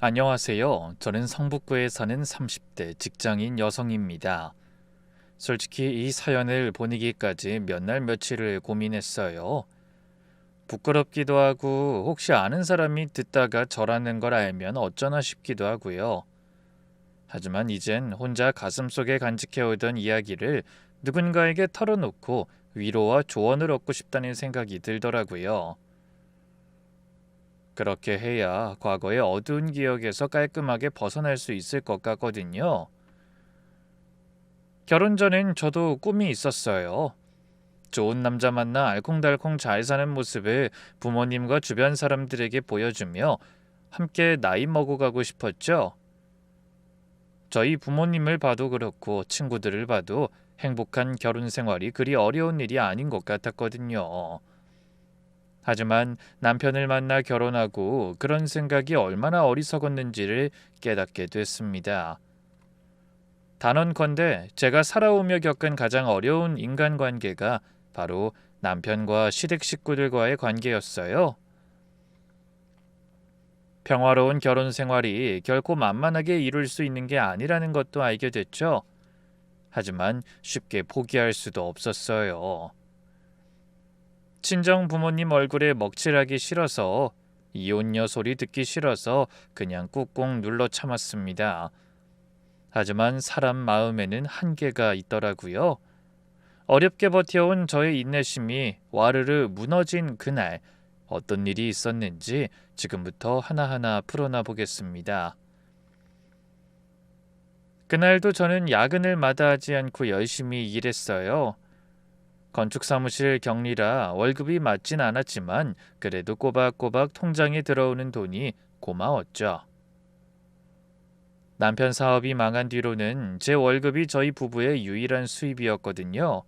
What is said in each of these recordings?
안녕하세요. 저는 성북구에 사는 30대 직장인 여성입니다. 솔직히 이 사연을 보내기까지 몇 날 며칠을 고민했어요. 부끄럽기도 하고 혹시 아는 사람이 듣다가 저라는 걸 알면 어쩌나 싶기도 하고요. 하지만 이젠 혼자 가슴속에 간직해오던 이야기를 누군가에게 털어놓고 위로와 조언을 얻고 싶다는 생각이 들더라고요. 그렇게 해야 과거의 어두운 기억에서 깔끔하게 벗어날 수 있을 것 같거든요. 결혼 전엔 저도 꿈이 있었어요. 좋은 남자 만나 알콩달콩 잘 사는 모습을 부모님과 주변 사람들에게 보여주며 함께 나이 먹어가고 싶었죠. 저희 부모님을 봐도 그렇고 친구들을 봐도 행복한 결혼 생활이 그리 어려운 일이 아닌 것 같았거든요. 하지만 남편을 만나 결혼하고 그런 생각이 얼마나 어리석었는지를 깨닫게 됐습니다. 단언컨대 제가 살아오며 겪은 가장 어려운 인간관계가 바로 남편과 시댁 식구들과의 관계였어요. 평화로운 결혼 생활이 결코 만만하게 이룰 수 있는 게 아니라는 것도 알게 됐죠. 하지만 쉽게 포기할 수도 없었어요. 친정 부모님 얼굴에 먹칠하기 싫어서 이혼녀 소리 듣기 싫어서 그냥 꾹꾹 눌러 참았습니다. 하지만 사람 마음에는 한계가 있더라고요. 어렵게 버텨온 저의 인내심이 와르르 무너진 그날 어떤 일이 있었는지 지금부터 하나하나 풀어나 보겠습니다. 그날도 저는 야근을 마다하지 않고 열심히 일했어요. 건축사무실 격리라 월급이 맞진 않았지만 그래도 꼬박꼬박 통장에 들어오는 돈이 고마웠죠. 남편 사업이 망한 뒤로는 제 월급이 저희 부부의 유일한 수입이었거든요.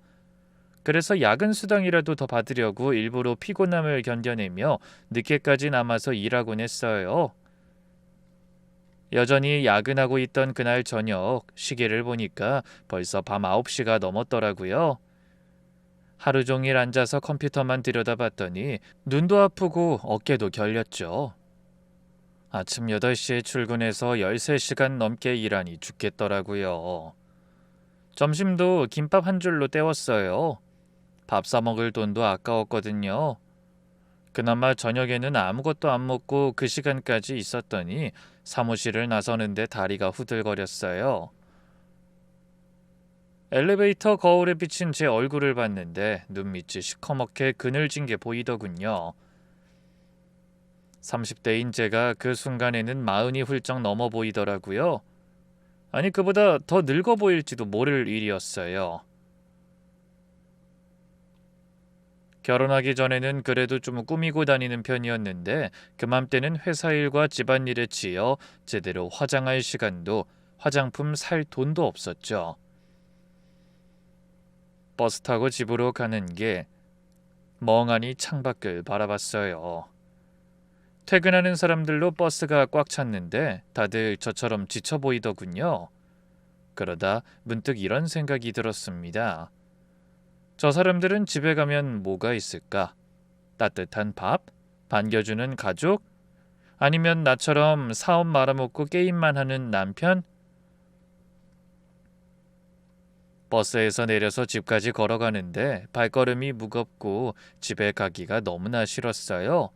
그래서 야근 수당이라도 더 받으려고 일부러 피곤함을 견뎌내며 늦게까지 남아서 일하곤 했어요. 여전히 야근하고 있던 그날 저녁 시계를 보니까 벌써 밤 9시가 넘었더라고요. 하루 종일 앉아서 컴퓨터만 들여다봤더니 눈도 아프고 어깨도 결렸죠. 아침 8시에 출근해서 13시간 넘게 일하니 죽겠더라고요. 점심도 김밥 한 줄로 때웠어요. 밥 사 먹을 돈도 아까웠거든요. 그나마 저녁에는 아무것도 안 먹고 그 시간까지 있었더니 사무실을 나서는데 다리가 후들거렸어요. 엘리베이터 거울에 비친 제 얼굴을 봤는데 눈밑이 시커멓게 그늘진 게 보이더군요. 30대인 제가 그 순간에는 40이 훌쩍 넘어 보이더라고요. 아니 그보다 더 늙어 보일지도 모를 일이었어요. 결혼하기 전에는 그래도 좀 꾸미고 다니는 편이었는데 그맘때는 회사 일과 집안일에 치여 제대로 화장할 시간도 화장품 살 돈도 없었죠. 버스 타고 집으로 가는 게 멍하니 창밖을 바라봤어요. 퇴근하는 사람들로 버스가 꽉 찼는데 다들 저처럼 지쳐 보이더군요. 그러다 문득 이런 생각이 들었습니다. 저 사람들은 집에 가면 뭐가 있을까? 따뜻한 밥? 반겨주는 가족? 아니면 나처럼 사업 말아먹고 게임만 하는 남편? 버스에서 내려서 집까지 걸어가는데 발걸음이 무겁고 집에 가기가 너무나 싫었어요.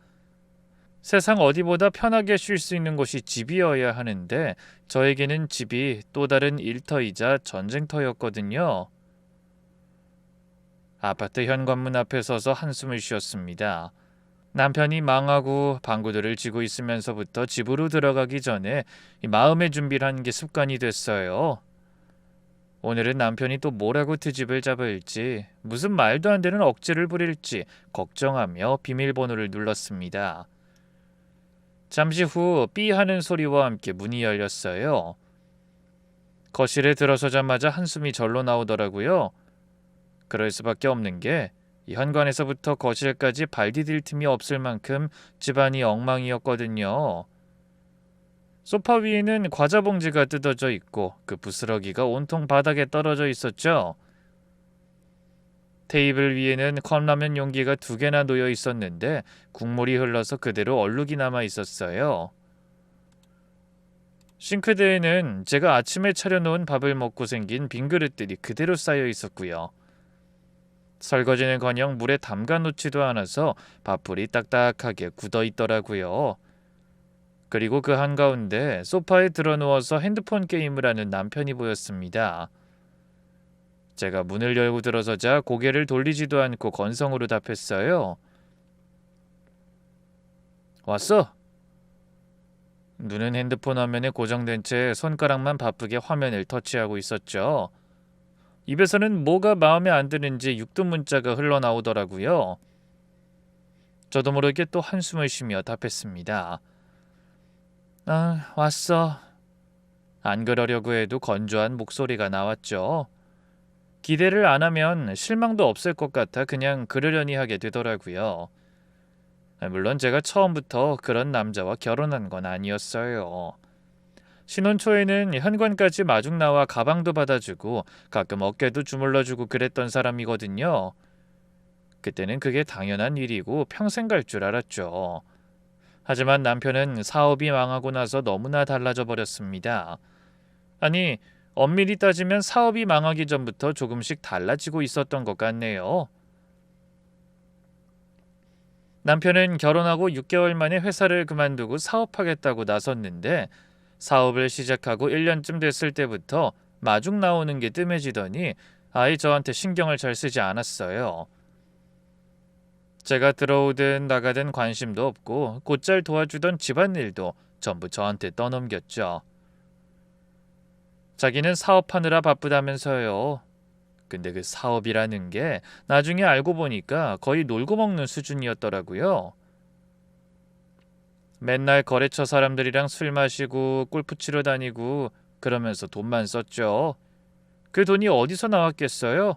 세상 어디보다 편하게 쉴 수 있는 곳이 집이어야 하는데 저에게는 집이 또 다른 일터이자 전쟁터였거든요. 아파트 현관문 앞에 서서 한숨을 쉬었습니다. 남편이 망하고 방구들을 쥐고 있으면서부터 집으로 들어가기 전에 마음의 준비를 하는 게 습관이 됐어요. 오늘은 남편이 또 뭐라고 트집을 잡을지, 무슨 말도 안 되는 억지를 부릴지 걱정하며 비밀번호를 눌렀습니다. 잠시 후 삐 하는 소리와 함께 문이 열렸어요. 거실에 들어서자마자 한숨이 절로 나오더라고요. 그럴 수밖에 없는 게 이 현관에서부터 거실까지 발 디딜 틈이 없을 만큼 집안이 엉망이었거든요. 소파 위에는 과자 봉지가 뜯어져 있고 그 부스러기가 온통 바닥에 떨어져 있었죠. 테이블 위에는 컵라면 용기가 2개나 놓여 있었는데 국물이 흘러서 그대로 얼룩이 남아 있었어요. 싱크대에는 제가 아침에 차려놓은 밥을 먹고 생긴 빈 그릇들이 그대로 쌓여 있었고요. 설거지는커녕 물에 담가 놓지도 않아서 밥풀이 딱딱하게 굳어 있더라고요. 그리고 그 한가운데 소파에 드러누워서 핸드폰 게임을 하는 남편이 보였습니다. 제가 문을 열고 들어서자 고개를 돌리지도 않고 건성으로 답했어요. 왔어? 눈은 핸드폰 화면에 고정된 채 손가락만 바쁘게 화면을 터치하고 있었죠. 입에서는 뭐가 마음에 안 드는지 육두 문자가 흘러나오더라고요. 저도 모르게 또 한숨을 쉬며 답했습니다. 아, 왔어. 안 그러려고 해도 건조한 목소리가 나왔죠. 기대를 안 하면 실망도 없을 것 같아 그냥 그러려니 하게 되더라고요. 물론 제가 처음부터 그런 남자와 결혼한 건 아니었어요. 신혼 초에는 현관까지 마중 나와 가방도 받아주고 가끔 어깨도 주물러주고 그랬던 사람이거든요. 그때는 그게 당연한 일이고 평생 갈 줄 알았죠. 하지만 남편은 사업이 망하고 나서 너무나 달라져 버렸습니다. 아니, 엄밀히 따지면 사업이 망하기 전부터 조금씩 달라지고 있었던 것 같네요. 남편은 결혼하고 6개월 만에 회사를 그만두고 사업하겠다고 나섰는데 사업을 시작하고 1년쯤 됐을 때부터 마중 나오는 게 뜸해지더니 아예 저한테 신경을 잘 쓰지 않았어요. 제가 들어오든 나가든 관심도 없고 곧잘 도와주던 집안일도 전부 저한테 떠넘겼죠. 자기는 사업하느라 바쁘다면서요. 근데 그 사업이라는 게 나중에 알고 보니까 거의 놀고 먹는 수준이었더라고요. 맨날 거래처 사람들이랑 술 마시고 골프 치러 다니고 그러면서 돈만 썼죠. 그 돈이 어디서 나왔겠어요?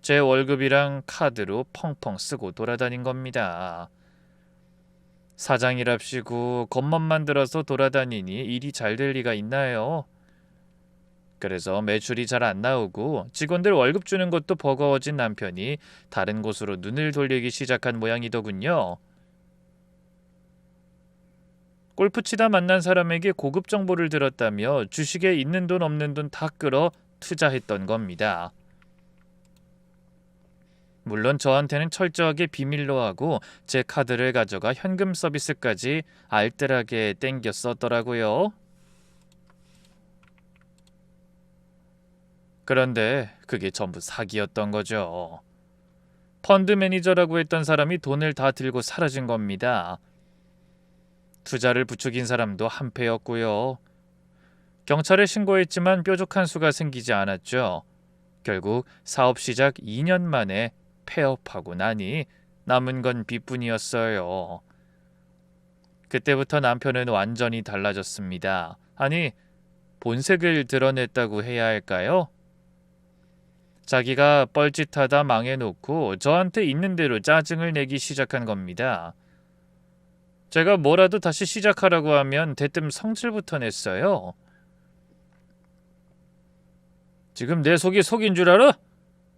제 월급이랑 카드로 펑펑 쓰고 돌아다닌 겁니다. 사장이랍시고 겉멋만 들어서 돌아다니니 일이 잘 될 리가 있나요? 그래서 매출이 잘 안 나오고 직원들 월급 주는 것도 버거워진 남편이 다른 곳으로 눈을 돌리기 시작한 모양이더군요. 골프 치다 만난 사람에게 고급 정보를 들었다며 주식에 있는 돈 없는 돈 다 끌어 투자했던 겁니다. 물론 저한테는 철저하게 비밀로 하고 제 카드를 가져가 현금 서비스까지 알뜰하게 땡겨 썼더라고요. 그런데 그게 전부 사기였던 거죠. 펀드 매니저라고 했던 사람이 돈을 다 들고 사라진 겁니다. 투자를 부추긴 사람도 한패였고요. 경찰에 신고했지만 뾰족한 수가 생기지 않았죠. 결국 사업 시작 2년 만에 폐업하고 나니 남은 건 빚뿐이었어요. 그때부터 남편은 완전히 달라졌습니다. 아니, 본색을 드러냈다고 해야 할까요? 자기가 뻘짓하다 망해놓고 저한테 있는 대로 짜증을 내기 시작한 겁니다. 제가 뭐라도 다시 시작하라고 하면 대뜸 성질부터 냈어요. 지금 내 속이 속인 줄 알아?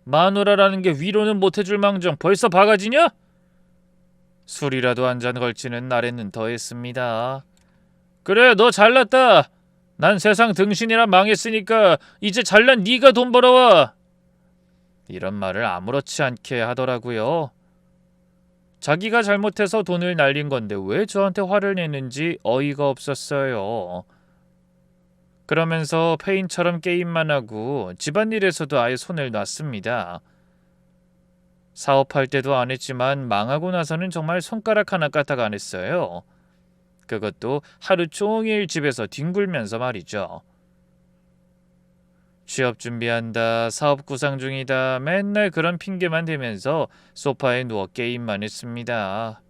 마누라라는 게 위로는 못해줄 망정 벌써 바가지냐? 술이라도 한 잔 걸치는 날에는 더했습니다. 그래, 너 잘났다. 난 세상 등신이라 망했으니까 이제 잘난 네가 돈 벌어와. 이런 말을 아무렇지 않게 하더라고요. 자기가 잘못해서 돈을 날린 건데 왜 저한테 화를 내는지 어이가 없었어요. 그러면서 페인처럼 게임만 하고 집안일에서도 아예 손을 놨습니다. 사업할 때도 안 했지만 망하고 나서는 정말 손가락 하나 까딱 안 했어요. 그것도 하루 종일 집에서 뒹굴면서 말이죠. 취업 준비한다, 사업 구상 중이다, 맨날 그런 핑계만 대면서 소파에 누워 게임만 했습니다.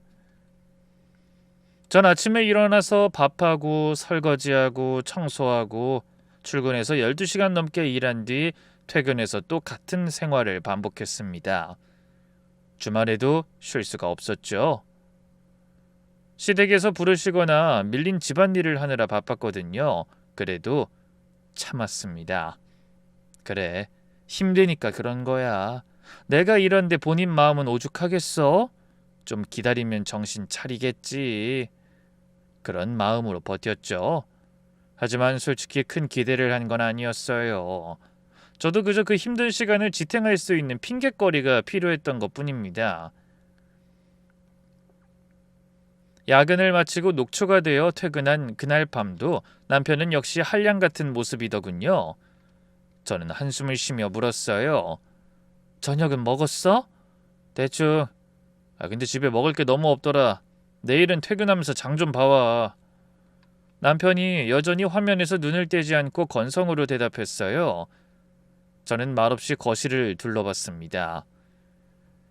전 아침에 일어나서 밥하고 설거지하고 청소하고 출근해서 12시간 넘게 일한 뒤 퇴근해서 또 같은 생활을 반복했습니다. 주말에도 쉴 수가 없었죠. 시댁에서 부르시거나 밀린 집안일을 하느라 바빴거든요. 그래도 참았습니다. 그래, 힘드니까 그런 거야. 내가 이런데 본인 마음은 오죽하겠어? 좀 기다리면 정신 차리겠지. 그런 마음으로 버텼죠. 하지만 솔직히 큰 기대를 한 건 아니었어요. 저도 그저 그 힘든 시간을 지탱할 수 있는 핑곗거리가 필요했던 것뿐입니다. 야근을 마치고 녹초가 되어 퇴근한 그날 밤도 남편은 역시 한량 같은 모습이더군요. 저는 한숨을 쉬며 물었어요. 저녁은 먹었어? 대충. 근데 집에 먹을 게 너무 없더라. 내일은 퇴근하면서 장 좀 봐와. 남편이 여전히 화면에서 눈을 떼지 않고 건성으로 대답했어요. 저는 말없이 거실을 둘러봤습니다.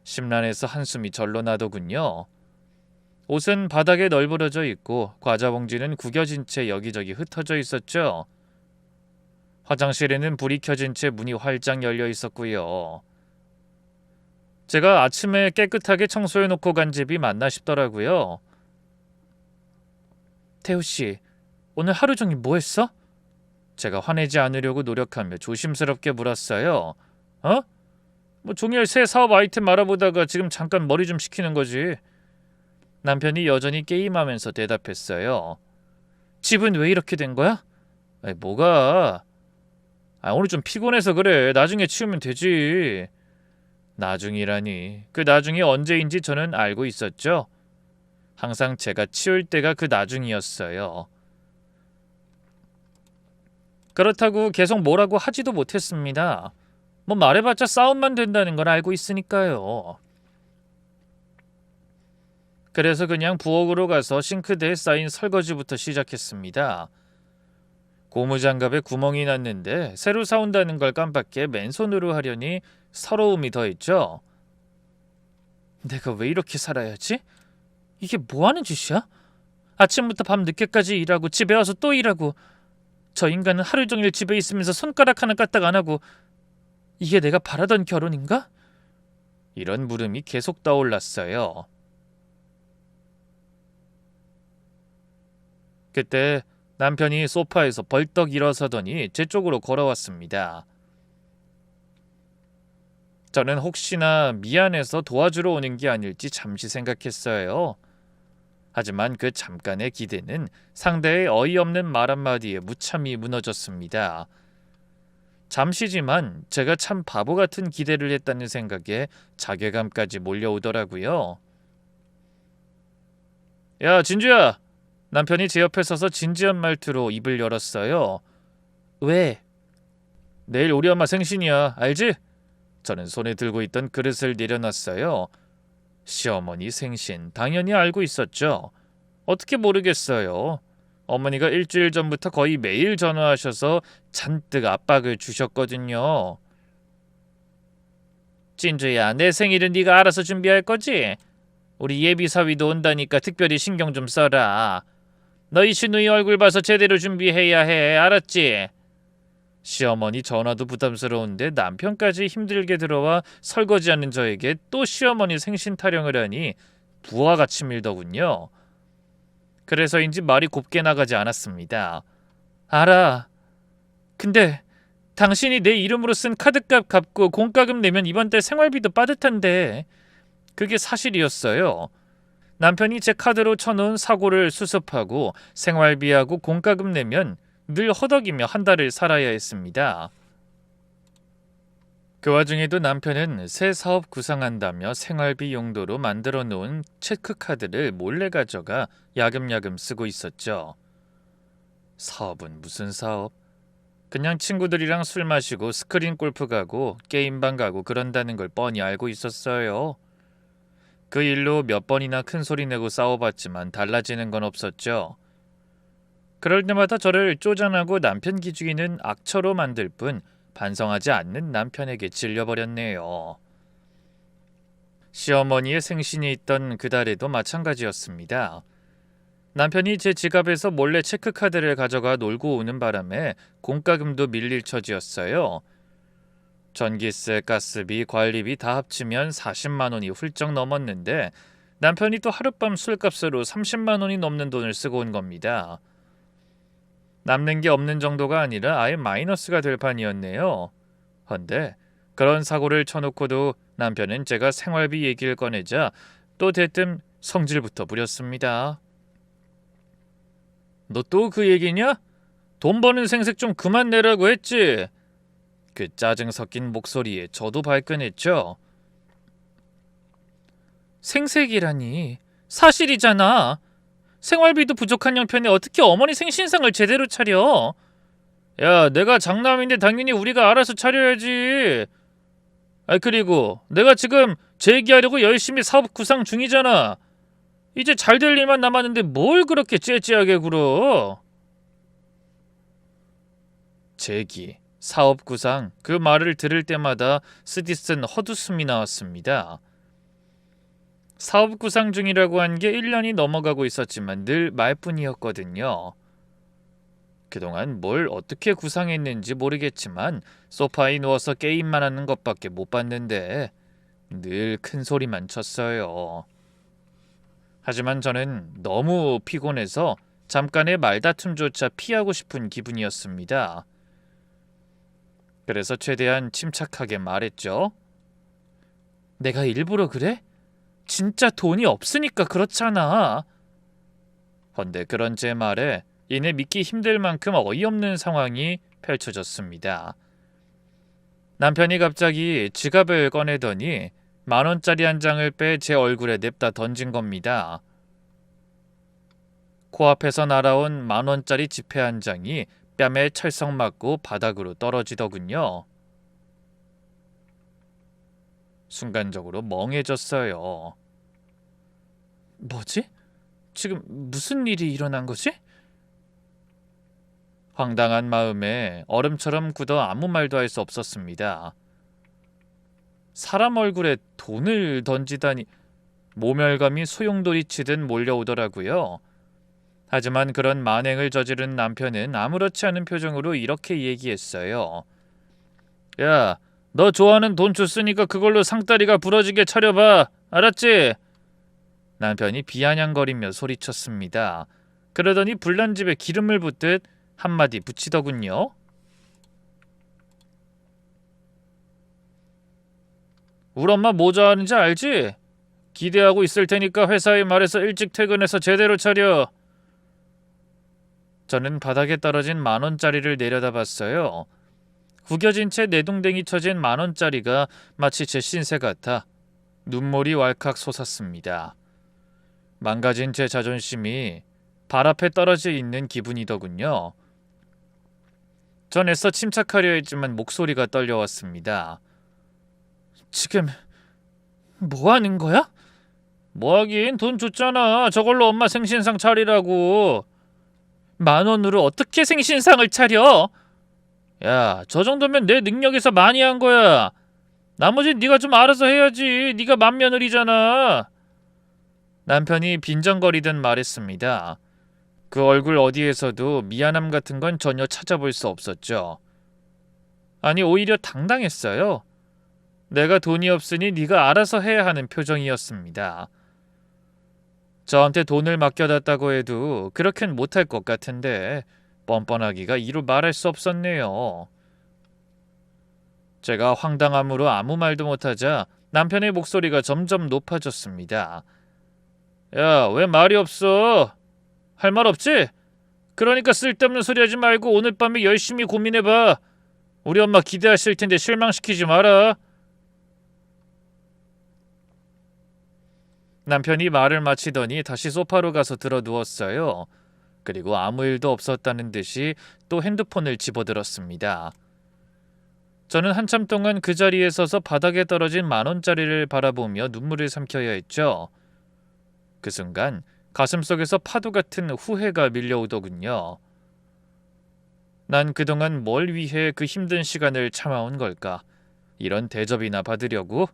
심란해서 한숨이 절로 나더군요. 옷은 바닥에 널브러져 있고 과자 봉지는 구겨진 채 여기저기 흩어져 있었죠. 화장실에는 불이 켜진 채 문이 활짝 열려 있었고요. 제가 아침에 깨끗하게 청소해놓고 간 집이 맞나 싶더라고요. 태우씨, 오늘 하루 종일 뭐 했어? 제가 화내지 않으려고 노력하며 조심스럽게 물었어요. 어? 뭐 종일 새 사업 아이템 알아보다가 지금 잠깐 머리 좀 식히는 거지. 남편이 여전히 게임하면서 대답했어요. 집은 왜 이렇게 된 거야? 뭐가? 오늘 좀 피곤해서 그래. 나중에 치우면 되지. 나중이라니. 그 나중이 언제인지 저는 알고 있었죠. 항상 제가 치울 때가 그 나중이었어요. 그렇다고 계속 뭐라고 하지도 못했습니다. 뭐 말해봤자 싸움만 된다는 걸 알고 있으니까요. 그래서 그냥 부엌으로 가서 싱크대에 쌓인 설거지부터 시작했습니다. 고무장갑에 구멍이 났는데 새로 사온다는 걸 깜빡해 맨손으로 하려니 서러움이 더했죠. 내가 왜 이렇게 살아야지? 이게 뭐하는 짓이야? 아침부터 밤 늦게까지 일하고 집에 와서 또 일하고 저 인간은 하루 종일 집에 있으면서 손가락 하나 까딱 안 하고 이게 내가 바라던 결혼인가? 이런 물음이 계속 떠올랐어요. 그때 남편이 소파에서 벌떡 일어서더니 제 쪽으로 걸어왔습니다. 저는 혹시나 미안해서 도와주러 오는 게 아닐지 잠시 생각했어요. 하지만 그 잠깐의 기대는 상대의 어이없는 말 한마디에 무참히 무너졌습니다. 잠시지만 제가 참 바보 같은 기대를 했다는 생각에 자괴감까지 몰려오더라고요. 야, 진주야! 남편이 제 옆에 서서 진지한 말투로 입을 열었어요. 왜? 내일 우리 엄마 생신이야. 알지? 저는 손에 들고 있던 그릇을 내려놨어요. 시어머니 생신 당연히 알고 있었죠. 어떻게 모르겠어요. 어머니가 일주일 전부터 거의 매일 전화하셔서 잔뜩 압박을 주셨거든요. 진주야, 내 생일은 네가 알아서 준비할 거지? 우리 예비 사위도 온다니까 특별히 신경 좀 써라. 너희 시누이 얼굴 봐서 제대로 준비해야 해. 알았지? 시어머니 전화도 부담스러운데 남편까지 힘들게 들어와 설거지하는 저에게 또 시어머니 생신 타령을 하니 부하가 치밀더군요. 그래서인지 말이 곱게 나가지 않았습니다. 알아. 근데 당신이 내 이름으로 쓴 카드값 갚고 공과금 내면 이번 달 생활비도 빠듯한데. 그게 사실이었어요. 남편이 제 카드로 쳐놓은 사고를 수습하고 생활비하고 공과금 내면 늘 허덕이며 한 달을 살아야 했습니다. 그 와중에도 남편은 새 사업 구상한다며 생활비 용도로 만들어 놓은 체크카드를 몰래 가져가 야금야금 쓰고 있었죠. 사업은 무슨 사업? 그냥 친구들이랑 술 마시고 스크린 골프 가고 게임방 가고 그런다는 걸 뻔히 알고 있었어요. 그 일로 몇 번이나 큰 소리 내고 싸워봤지만 달라지는 건 없었죠. 그럴 때마다 저를 쪼잔하고 남편 기죽이는 악처로 만들 뿐 반성하지 않는 남편에게 질려버렸네요. 시어머니의 생신이 있던 그달에도 마찬가지였습니다. 남편이 제 지갑에서 몰래 체크카드를 가져가 놀고 오는 바람에 공과금도 밀릴 처지였어요. 전기세, 가스비, 관리비 다 합치면 40만 원이 훌쩍 넘었는데 남편이 또 하룻밤 술값으로 30만 원이 넘는 돈을 쓰고 온 겁니다. 남는 게 없는 정도가 아니라 아예 마이너스가 될 판이었네요. 헌데 그런 사고를 쳐놓고도 남편은 제가 생활비 얘기를 꺼내자 또 대뜸 성질부터 부렸습니다. 너 또 그 얘기냐? 돈 버는 생색 좀 그만 내라고 했지. 그 짜증 섞인 목소리에 저도 발끈했죠. 생색이라니. 사실이잖아. 생활비도 부족한 형편에 어떻게 어머니 생신상을 제대로 차려? 야, 내가 장남인데 당연히 우리가 알아서 차려야지. 그리고 내가 지금 재기하려고 열심히 사업 구상 중이잖아. 이제 잘 될 일만 남았는데 뭘 그렇게 째째하게 굴어? 재기, 사업 구상, 그 말을 들을 때마다 쓰디쓴 헛웃음이 나왔습니다. 사업 구상 중이라고 한 게 1년이 넘어가고 있었지만 늘 말뿐이었거든요. 그동안 뭘 어떻게 구상했는지 모르겠지만 소파에 누워서 게임만 하는 것밖에 못 봤는데 늘 큰 소리만 쳤어요. 하지만 저는 너무 피곤해서 잠깐의 말다툼조차 피하고 싶은 기분이었습니다. 그래서 최대한 침착하게 말했죠. 내가 일부러 그래? 진짜 돈이 없으니까 그렇잖아. 헌데 그런 제 말에 이내 믿기 힘들 만큼 어이없는 상황이 펼쳐졌습니다. 남편이 갑자기 지갑을 꺼내더니 10,000원짜리 한 장을 빼 제 얼굴에 냅다 던진 겁니다. 코앞에서 날아온 10,000원짜리 지폐 한 장이 뺨에 철썩 맞고 바닥으로 떨어지더군요. 순간적으로 멍해졌어요. 뭐지? 지금 무슨 일이 일어난 거지? 황당한 마음에 얼음처럼 굳어 아무 말도 할 수 없었습니다. 사람 얼굴에 돈을 던지다니. 모멸감이 소용돌이치듯 몰려오더라고요. 하지만 그런 만행을 저지른 남편은 아무렇지 않은 표정으로 이렇게 얘기했어요. 야, 너 좋아하는 돈 줬으니까 그걸로 상다리가 부러지게 차려봐. 알았지? 남편이 비아냥거리며 소리쳤습니다. 그러더니 불난집에 기름을 붓듯 한마디 붙이더군요. 우리 엄마 뭐 좋아하는지 알지? 기대하고 있을 테니까 회사에 말해서 일찍 퇴근해서 제대로 차려. 저는 바닥에 떨어진 10,000원짜리를 내려다봤어요. 구겨진 채 내동댕이 쳐진 10,000원짜리가 마치 제 신세 같아 눈물이 왈칵 솟았습니다. 망가진 제 자존심이 발 앞에 떨어져 있는 기분이더군요. 전 애써 침착하려 했지만 목소리가 떨려왔습니다. 지금 뭐 하는 거야? 뭐 하긴 돈 줬잖아. 저걸로 엄마 생신상 차리라고. 10,000원으로 어떻게 생신상을 차려? 야, 저 정도면 내 능력에서 많이 한 거야. 나머진 네가 좀 알아서 해야지. 네가 맏며느리잖아. 남편이 빈정거리듯 말했습니다. 그 얼굴 어디에서도 미안함 같은 건 전혀 찾아볼 수 없었죠. 아니, 오히려 당당했어요. 내가 돈이 없으니 네가 알아서 해야 하는 표정이었습니다. 저한테 돈을 맡겨놨다고 해도 그렇게는 못할 것 같은데 뻔뻔하기가 이루 말할 수 없었네요. 제가 황당함으로 아무 말도 못하자 남편의 목소리가 점점 높아졌습니다. 야, 왜 말이 없어? 할 말 없지? 그러니까 쓸데없는 소리 하지 말고 오늘 밤에 열심히 고민해봐. 우리 엄마 기대하실 텐데 실망시키지 마라. 남편이 말을 마치더니 다시 소파로 가서 들어 누웠어요. 그리고 아무 일도 없었다는 듯이 또 핸드폰을 집어들었습니다. 저는 한참 동안 그 자리에 서서 바닥에 떨어진 10,000원짜리를 바라보며 눈물을 삼켜야 했죠. 그 순간 가슴속에서 파도 같은 후회가 밀려오더군요. 난 그동안 뭘 위해 그 힘든 시간을 참아온 걸까? 이런 대접이나 받으려고?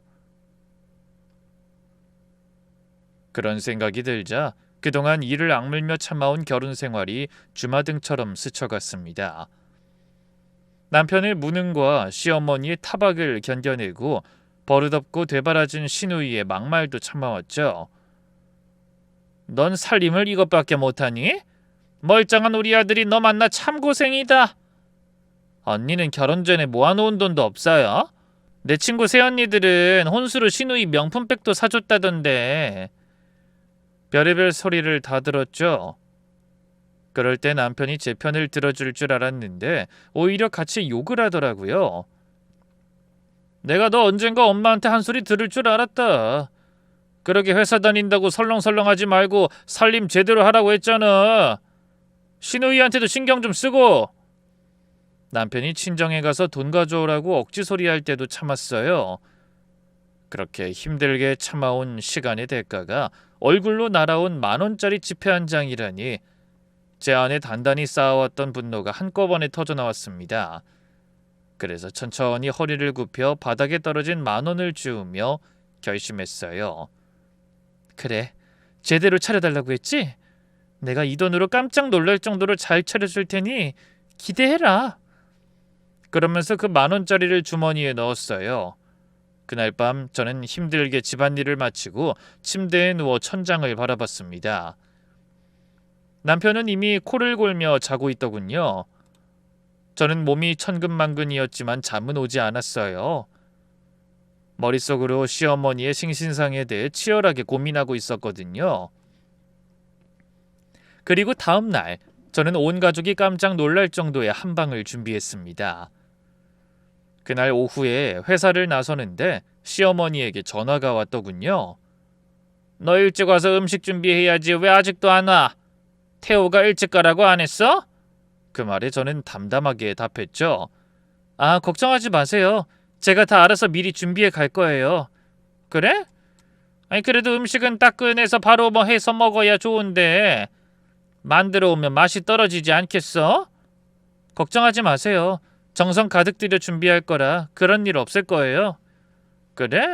그런 생각이 들자 그동안 이를 악물며 참아온 결혼 생활이 주마등처럼 스쳐갔습니다. 남편의 무능과 시어머니의 타박을 견뎌내고 버릇없고 되바라진 시누이의 막말도 참아왔죠. 넌 살림을 이것밖에 못하니? 멀쩡한 우리 아들이 너 만나 참 고생이다. 언니는 결혼 전에 모아놓은 돈도 없어요? 내 친구 새언니들은 혼수로 시누이 명품백도 사줬다던데. 별의별 소리를 다 들었죠. 그럴 때 남편이 제 편을 들어줄 줄 알았는데 오히려 같이 욕을 하더라고요. 내가 너 언젠가 엄마한테 한 소리 들을 줄 알았다. 그렇게 회사 다닌다고 설렁설렁하지 말고 살림 제대로 하라고 했잖아. 신우이한테도 신경 좀 쓰고. 남편이 친정에 가서 돈 가져오라고 억지소리할 때도 참았어요. 그렇게 힘들게 참아온 시간의 대가가 얼굴로 날아온 10,000원짜리 지폐 한 장이라니 제 안에 단단히 쌓아왔던 분노가 한꺼번에 터져나왔습니다. 그래서 천천히 허리를 굽혀 바닥에 떨어진 10,000원을 주우며 결심했어요. 그래, 제대로 차려달라고 했지? 내가 이 돈으로 깜짝 놀랄 정도로 잘 차려줄 테니 기대해라. 그러면서 그 10,000원짜리를 주머니에 넣었어요. 그날 밤 저는 힘들게 집안일을 마치고 침대에 누워 천장을 바라봤습니다. 남편은 이미 코를 골며 자고 있더군요. 저는 몸이 천근만근이었지만 잠은 오지 않았어요. 머릿속으로 시어머니의 신신상에 대해 치열하게 고민하고 있었거든요. 그리고 다음 날 저는 온 가족이 깜짝 놀랄 정도의 한방을 준비했습니다. 그날 오후에 회사를 나서는데 시어머니에게 전화가 왔더군요. 너 일찍 와서 음식 준비해야지 왜 아직도 안 와? 태호가 일찍 가라고 안 했어? 그 말에 저는 담담하게 답했죠. 아, 걱정하지 마세요. 제가 다 알아서 미리 준비해 갈 거예요. 그래? 아니 그래도 음식은 따끈해서 바로 해서 먹어야 좋은데 만들어 오면 맛이 떨어지지 않겠어? 걱정하지 마세요. 정성 가득 들여 준비할 거라 그런 일 없을 거예요. 그래?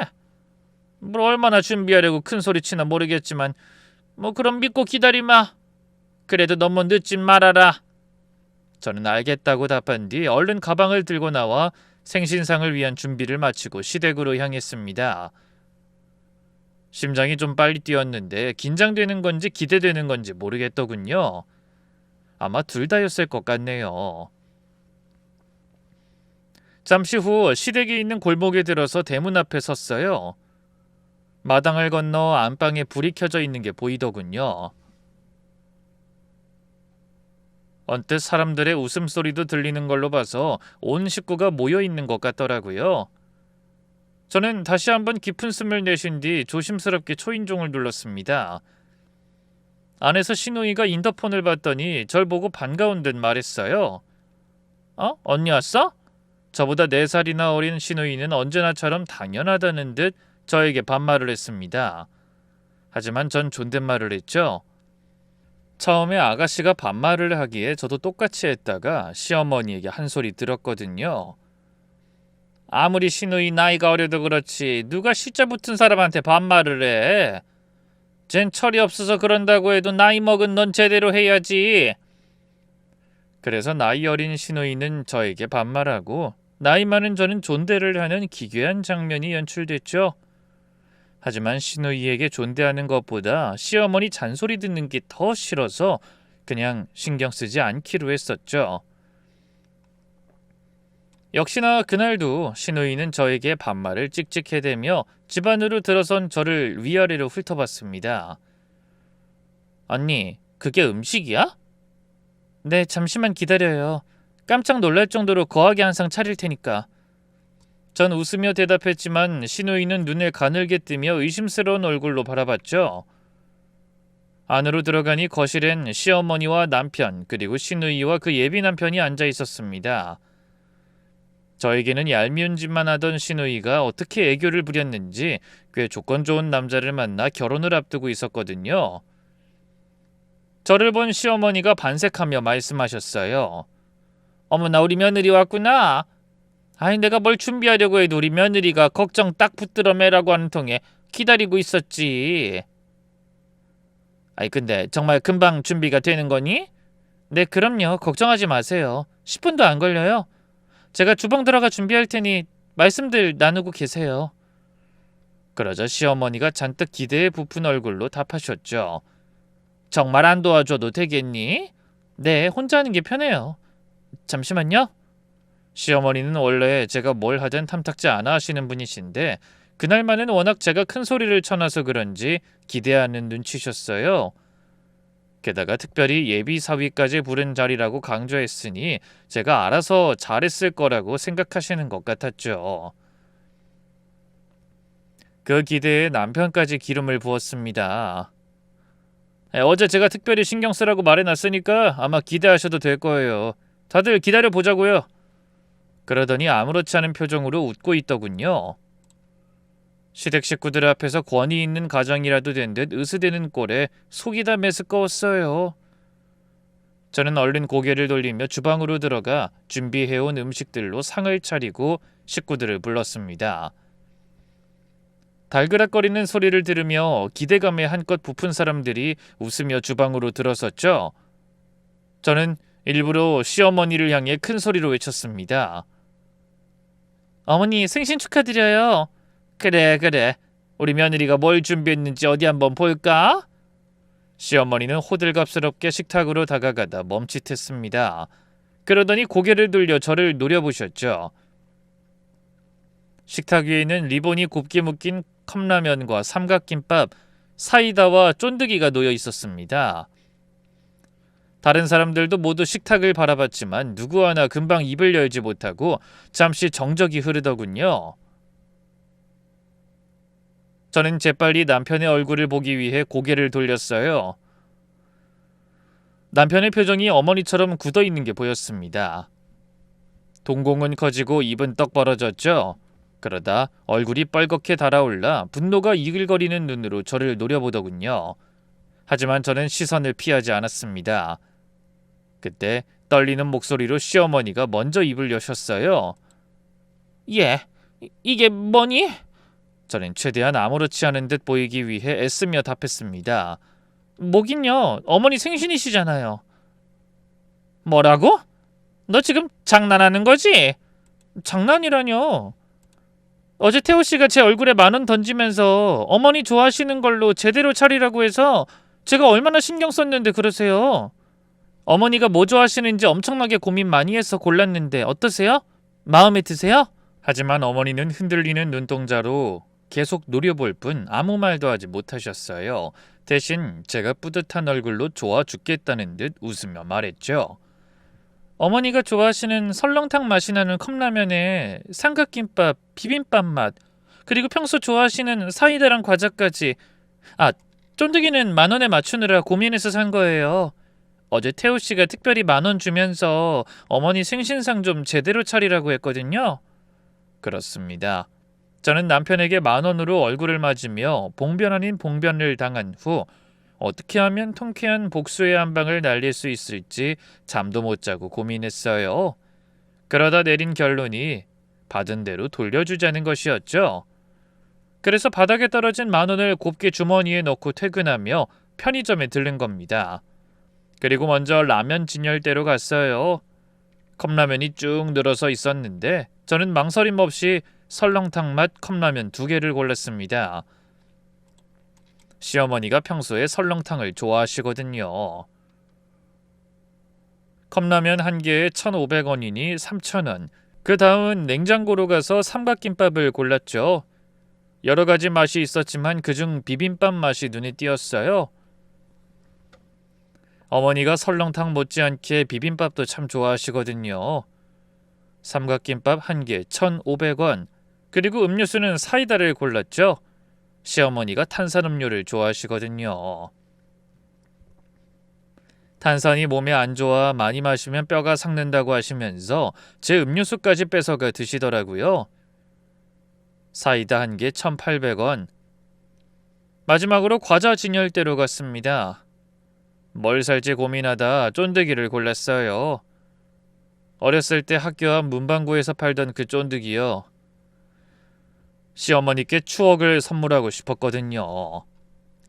뭘 얼마나 준비하려고 큰 소리 치나 모르겠지만 그럼 믿고 기다리마. 그래도 너무 늦진 말아라. 저는 알겠다고 답한 뒤 얼른 가방을 들고 나와 생신상을 위한 준비를 마치고 시댁으로 향했습니다. 심장이 좀 빨리 뛰었는데 긴장되는 건지 기대되는 건지 모르겠더군요. 아마 둘 다였을 것 같네요. 잠시 후 시댁이 있는 골목에 들어서 대문 앞에 섰어요. 마당을 건너 안방에 불이 켜져 있는 게 보이더군요. 언뜻 사람들의 웃음소리도 들리는 걸로 봐서 온 식구가 모여 있는 것 같더라고요. 저는 다시 한번 깊은 숨을 내쉰 뒤 조심스럽게 초인종을 눌렀습니다. 안에서 신우이가 인터폰을 받더니 절 보고 반가운 듯 말했어요. 언니 왔어? 저보다 4살이나 어린 신우이는 언제나처럼 당연하다는 듯 저에게 반말을 했습니다. 하지만 전 존댓말을 했죠. 처음에 아가씨가 반말을 하기에 저도 똑같이 했다가 시어머니에게 한 소리 들었거든요. 아무리 신우이 나이가 어려도 그렇지 누가 시자 붙은 사람한테 반말을 해. 쟨 철이 없어서 그런다고 해도 나이 먹은 넌 제대로 해야지. 그래서 나이 어린 신우이는 저에게 반말하고 나이 많은 저는 존대를 하는 기괴한 장면이 연출됐죠. 하지만 신우이에게 존대하는 것보다 시어머니 잔소리 듣는 게 더 싫어서 그냥 신경 쓰지 않기로 했었죠. 역시나 그날도 신우이는 저에게 반말을 찍찍해대며 집 안으로 들어선 저를 위아래로 훑어봤습니다. 언니, 그게 음식이야? 네, 잠시만 기다려요. 깜짝 놀랄 정도로 거하게 한 상 차릴 테니까. 전 웃으며 대답했지만 신우이는 눈을 가늘게 뜨며 의심스러운 얼굴로 바라봤죠. 안으로 들어가니 거실엔 시어머니와 남편 그리고 신우이와 그 예비 남편이 앉아 있었습니다. 저에게는 얄미운 짓만 하던 신우이가 어떻게 애교를 부렸는지 꽤 조건 좋은 남자를 만나 결혼을 앞두고 있었거든요. 저를 본 시어머니가 반색하며 말씀하셨어요. 어머나 우리 며느리 왔구나. 아니 내가 뭘 준비하려고 해도 우리 며느리가 걱정 딱 붙들어 매라고 하는 통에 기다리고 있었지. 아니 근데 정말 금방 준비가 되는 거니? 네 그럼요. 걱정하지 마세요. 10분도 안 걸려요. 제가 주방 들어가 준비할 테니 말씀들 나누고 계세요. 그러자 시어머니가 잔뜩 기대에 부푼 얼굴로 답하셨죠. 정말 안 도와줘도 되겠니? 네 혼자 하는 게 편해요. 잠시만요. 시어머니는 원래 제가 뭘 하든 탐탁지 않아 하시는 분이신데 그날만은 워낙 제가 큰 소리를 쳐놔서 그런지 기대하는 눈치셨어요. 게다가 특별히 예비 사위까지 부른 자리라고 강조했으니 제가 알아서 잘했을 거라고 생각하시는 것 같았죠. 그 기대에 남편까지 기름을 부었습니다. 어제 제가 특별히 신경 쓰라고 말해놨으니까 아마 기대하셔도 될 거예요. 다들 기다려보자고요. 그러더니 아무렇지 않은 표정으로 웃고 있더군요. 시댁 식구들 앞에서 권위 있는 가정이라도 된 듯 으스대는 꼴에 속이 다 메스꺼웠어요. 저는 얼른 고개를 돌리며 주방으로 들어가 준비해온 음식들로 상을 차리고 식구들을 불렀습니다. 달그락거리는 소리를 들으며 기대감에 한껏 부푼 사람들이 웃으며 주방으로 들어섰죠. 저는 일부러 시어머니를 향해 큰 소리로 외쳤습니다. 어머니 생신 축하드려요. 그래. 우리 며느리가 뭘 준비했는지 어디 한번 볼까? 시어머니는 호들갑스럽게 식탁으로 다가가다 멈칫했습니다. 그러더니 고개를 돌려 저를 노려보셨죠. 식탁 위에는 리본이 곱게 묶인 컵라면과 삼각김밥, 사이다와 쫀득이가 놓여 있었습니다. 다른 사람들도 모두 식탁을 바라봤지만 누구 하나 금방 입을 열지 못하고 잠시 정적이 흐르더군요. 저는 재빨리 남편의 얼굴을 보기 위해 고개를 돌렸어요. 남편의 표정이 어머니처럼 굳어있는 게 보였습니다. 동공은 커지고 입은 떡 벌어졌죠. 그러다 얼굴이 뻘겋게 달아올라 분노가 이글거리는 눈으로 저를 노려보더군요. 하지만 저는 시선을 피하지 않았습니다. 그때 떨리는 목소리로 시어머니가 먼저 입을 여셨어요. 이게 뭐니? 저는 최대한 아무렇지 않은 듯 보이기 위해 애쓰며 답했습니다. 뭐긴요. 어머니 생신이시잖아요. 뭐라고? 너 지금 장난하는 거지? 장난이라뇨. 어제 태호 씨가 제 얼굴에 10,000원 던지면서 어머니 좋아하시는 걸로 제대로 차리라고 해서 제가 얼마나 신경 썼는데 그러세요. 어머니가 뭐 좋아하시는지 엄청나게 고민 많이 해서 골랐는데 어떠세요? 마음에 드세요? 하지만 어머니는 흔들리는 눈동자로 계속 노려볼 뿐 아무 말도 하지 못하셨어요. 대신 제가 뿌듯한 얼굴로 좋아 죽겠다는 듯 웃으며 말했죠. 어머니가 좋아하시는 설렁탕 맛이 나는 컵라면에 삼각김밥, 비빔밥 맛, 그리고 평소 좋아하시는 사이다랑 과자까지. 쫀득이는 10,000원에 맞추느라 고민해서 산 거예요. 어제 태호 씨가 특별히 10,000원 주면서 어머니 생신상 좀 제대로 차리라고 했거든요. 그렇습니다. 저는 남편에게 10,000원으로 얼굴을 맞으며 봉변 아닌 봉변을 당한 후 어떻게 하면 통쾌한 복수의 한 방을 날릴 수 있을지 잠도 못 자고 고민했어요. 그러다 내린 결론이 받은 대로 돌려주자는 것이었죠. 그래서 바닥에 떨어진 10,000원을 곱게 주머니에 넣고 퇴근하며 편의점에 들른 겁니다. 그리고 먼저 라면 진열대로 갔어요. 컵라면이 쭉 늘어서 있었는데 저는 망설임 없이 설렁탕 맛 컵라면 2개를 골랐습니다. 시어머니가 평소에 설렁탕을 좋아하시거든요. 컵라면 1개에 1,500원이니 3,000원. 그 다음은 냉장고로 가서 삼각김밥을 골랐죠. 여러 가지 맛이 있었지만 그중 비빔밥 맛이 눈에 띄었어요. 어머니가 설렁탕 못지않게 비빔밥도 참 좋아하시거든요. 삼각김밥 1개 1,500원. 그리고 음료수는 사이다를 골랐죠. 시어머니가 탄산음료를 좋아하시거든요. 탄산이 몸에 안 좋아 많이 마시면 뼈가 삭는다고 하시면서 제 음료수까지 뺏어가 드시더라고요. 사이다 1개 1,800원. 마지막으로 과자 진열대로 갔습니다. 뭘 살지 고민하다 쫀득이를 골랐어요. 어렸을 때 학교 앞 문방구에서 팔던 그 쫀득이요. 시어머니께 추억을 선물하고 싶었거든요.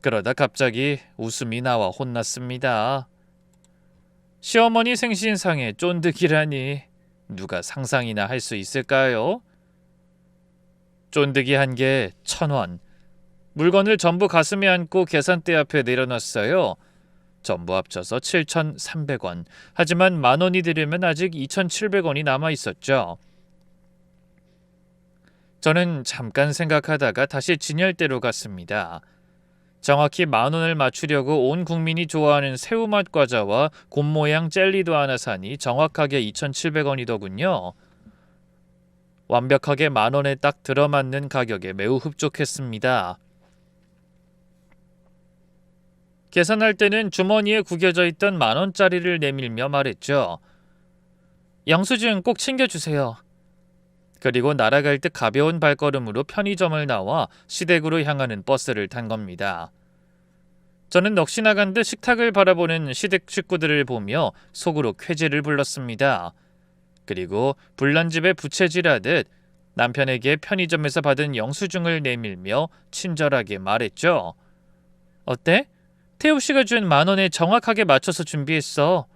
그러다 갑자기 웃음이 나와 혼났습니다. 시어머니 생신상에 쫀득이라니 누가 상상이나 할 수 있을까요? 쫀득이 1개 1,000원. 물건을 전부 가슴에 안고 계산대 앞에 내려놨어요. 전부 합쳐서 7,300원. 하지만 10,000원이 들으면 아직 2,700원이 남아있었죠. 저는 잠깐 생각하다가 다시 진열대로 갔습니다. 정확히 10,000원을 맞추려고 온 국민이 좋아하는 새우맛 과자와 곰 모양 젤리도 하나 사니 정확하게 2,700원이더군요. 완벽하게 10,000원에 딱 들어맞는 가격에 매우 흡족했습니다. 계산할 때는 주머니에 구겨져 있던 10,000원짜리를 내밀며 말했죠. 영수증 꼭 챙겨주세요. 그리고 날아갈 듯 가벼운 발걸음으로 편의점을 나와 시댁으로 향하는 버스를 탄 겁니다. 저는 넋이 나간 듯 식탁을 바라보는 시댁 식구들을 보며 속으로 쾌재를 불렀습니다. 그리고 불난 집에 부채질하듯 남편에게 편의점에서 받은 영수증을 내밀며 친절하게 말했죠. 어때? 태우 씨가 준 10,000원에 정확하게 맞춰서 준비했어.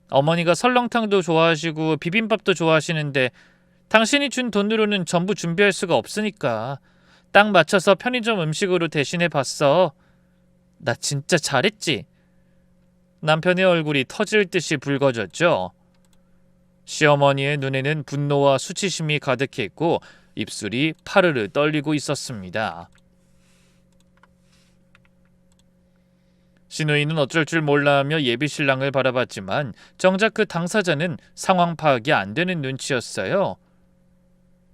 어머니가 설렁탕도 좋아하시고 비빔밥도 좋아하시는데 당신이 준 돈으로는 전부 준비할 수가 없으니까 딱 맞춰서 편의점 음식으로 대신해 봤어. 나 진짜 잘했지? 남편의 얼굴이 터질 듯이 붉어졌죠. 시어머니의 눈에는 분노와 수치심이 가득했고 입술이 파르르 떨리고 있었습니다. 시누이는 어쩔 줄 몰라하며 예비신랑을 바라봤지만 정작 그 당사자는 상황 파악이 안 되는 눈치였어요.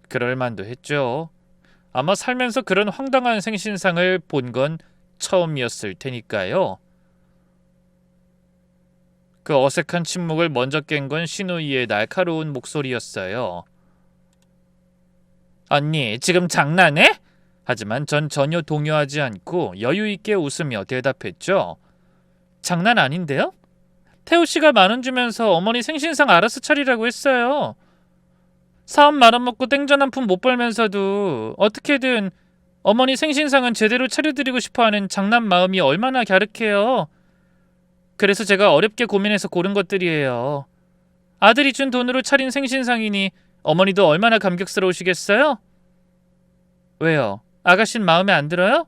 그럴 만도 했죠. 아마 살면서 그런 황당한 생신상을 본 건 처음이었을 테니까요. 그 어색한 침묵을 먼저 깬 건 시누이의 날카로운 목소리였어요. 언니, 지금 장난해? 하지만 전 전혀 동요하지 않고 여유 있게 웃으며 대답했죠. 장난 아닌데요? 태우 씨가 10,000원 주면서 어머니 생신상 알아서 차리라고 했어요. 사업 말아먹고 땡전 한 푼 못 벌면서도 어떻게든 어머니 생신상은 제대로 차려드리고 싶어하는 장난 마음이 얼마나 갸륵해요. 그래서 제가 어렵게 고민해서 고른 것들이에요. 아들이 준 돈으로 차린 생신상이니 어머니도 얼마나 감격스러우시겠어요? 왜요? 아가씨는 마음에 안 들어요?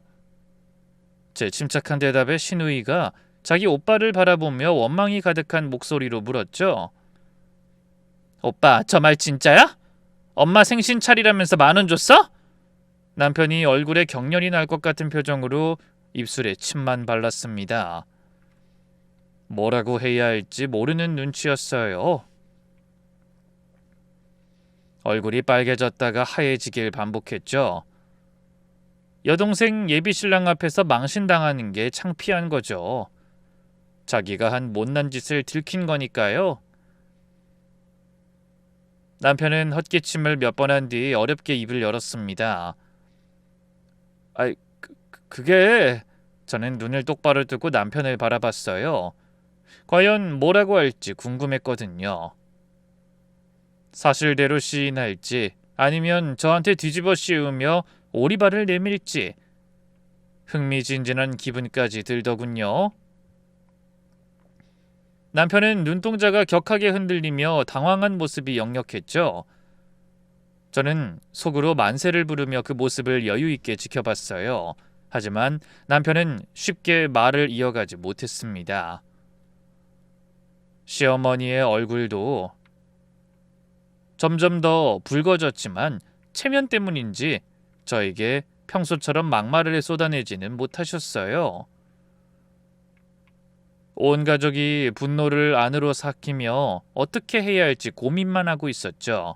제 침착한 대답에 시누이가 자기 오빠를 바라보며 원망이 가득한 목소리로 물었죠. 오빠, 저 말 진짜야? 엄마 생신 차리라면서 10,000원 줬어? 남편이 얼굴에 경련이 날 것 같은 표정으로 입술에 침만 발랐습니다. 뭐라고 해야 할지 모르는 눈치였어요. 얼굴이 빨개졌다가 하얘지길 반복했죠. 여동생 예비신랑 앞에서 망신당하는 게 창피한 거죠. 자기가 한 못난 짓을 들킨 거니까요. 남편은 헛기침을 몇 번 한 뒤 어렵게 입을 열었습니다. 그게... 저는 눈을 똑바로 뜨고 남편을 바라봤어요. 과연 뭐라고 할지 궁금했거든요. 사실대로 시인할지 아니면 저한테 뒤집어 씌우며 오리발을 내밀지 흥미진진한 기분까지 들더군요. 남편은 눈동자가 격하게 흔들리며 당황한 모습이 역력했죠. 저는 속으로 만세를 부르며 그 모습을 여유 있게 지켜봤어요. 하지만 남편은 쉽게 말을 이어가지 못했습니다. 시어머니의 얼굴도 점점 더 붉어졌지만 체면 때문인지 저에게 평소처럼 막말을 쏟아내지는 못하셨어요. 온 가족이 분노를 안으로 삭히며 어떻게 해야 할지 고민만 하고 있었죠.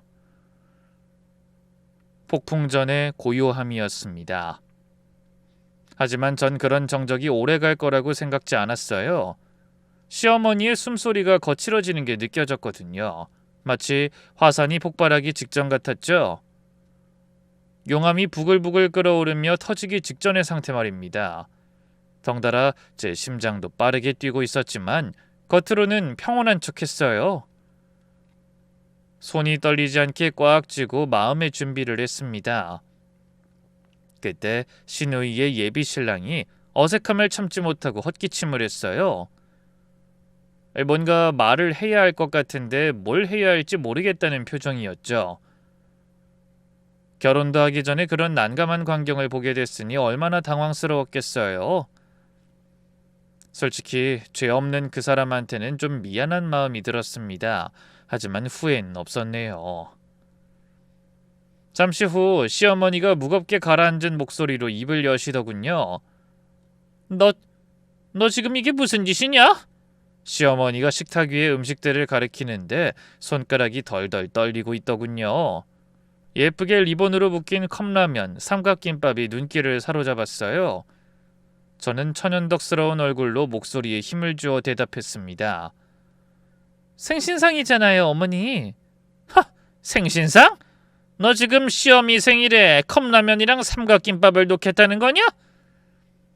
폭풍 전의 고요함이었습니다. 하지만 전 그런 정적이 오래 갈 거라고 생각지 않았어요. 시어머니의 숨소리가 거칠어지는 게 느껴졌거든요. 마치 화산이 폭발하기 직전 같았죠. 용암이 부글부글 끓어오르며 터지기 직전의 상태 말입니다. 덩달아 제 심장도 빠르게 뛰고 있었지만 겉으로는 평온한 척했어요. 손이 떨리지 않게 꽉 쥐고 마음의 준비를 했습니다. 그때 시누이의 예비신랑이 어색함을 참지 못하고 헛기침을 했어요. 뭔가 말을 해야 할 것 같은데 뭘 해야 할지 모르겠다는 표정이었죠. 결혼도 하기 전에 그런 난감한 광경을 보게 됐으니 얼마나 당황스러웠겠어요. 솔직히 죄 없는 그 사람한테는 좀 미안한 마음이 들었습니다. 하지만 후회는 없었네요. 잠시 후 시어머니가 무겁게 가라앉은 목소리로 입을 여시더군요. 너, 너 지금 이게 무슨 짓이냐? 시어머니가 식탁 위에 음식들을 가리키는데 손가락이 덜덜 떨리고 있더군요. 예쁘게 리본으로 묶인 컵라면, 삼각김밥이 눈길을 사로잡았어요. 저는 천연덕스러운 얼굴로 목소리에 힘을 주어 대답했습니다. 생신상이잖아요, 어머니. 하, 생신상? 너 지금 시어미 생일에 컵라면이랑 삼각김밥을 놓겠다는 거냐?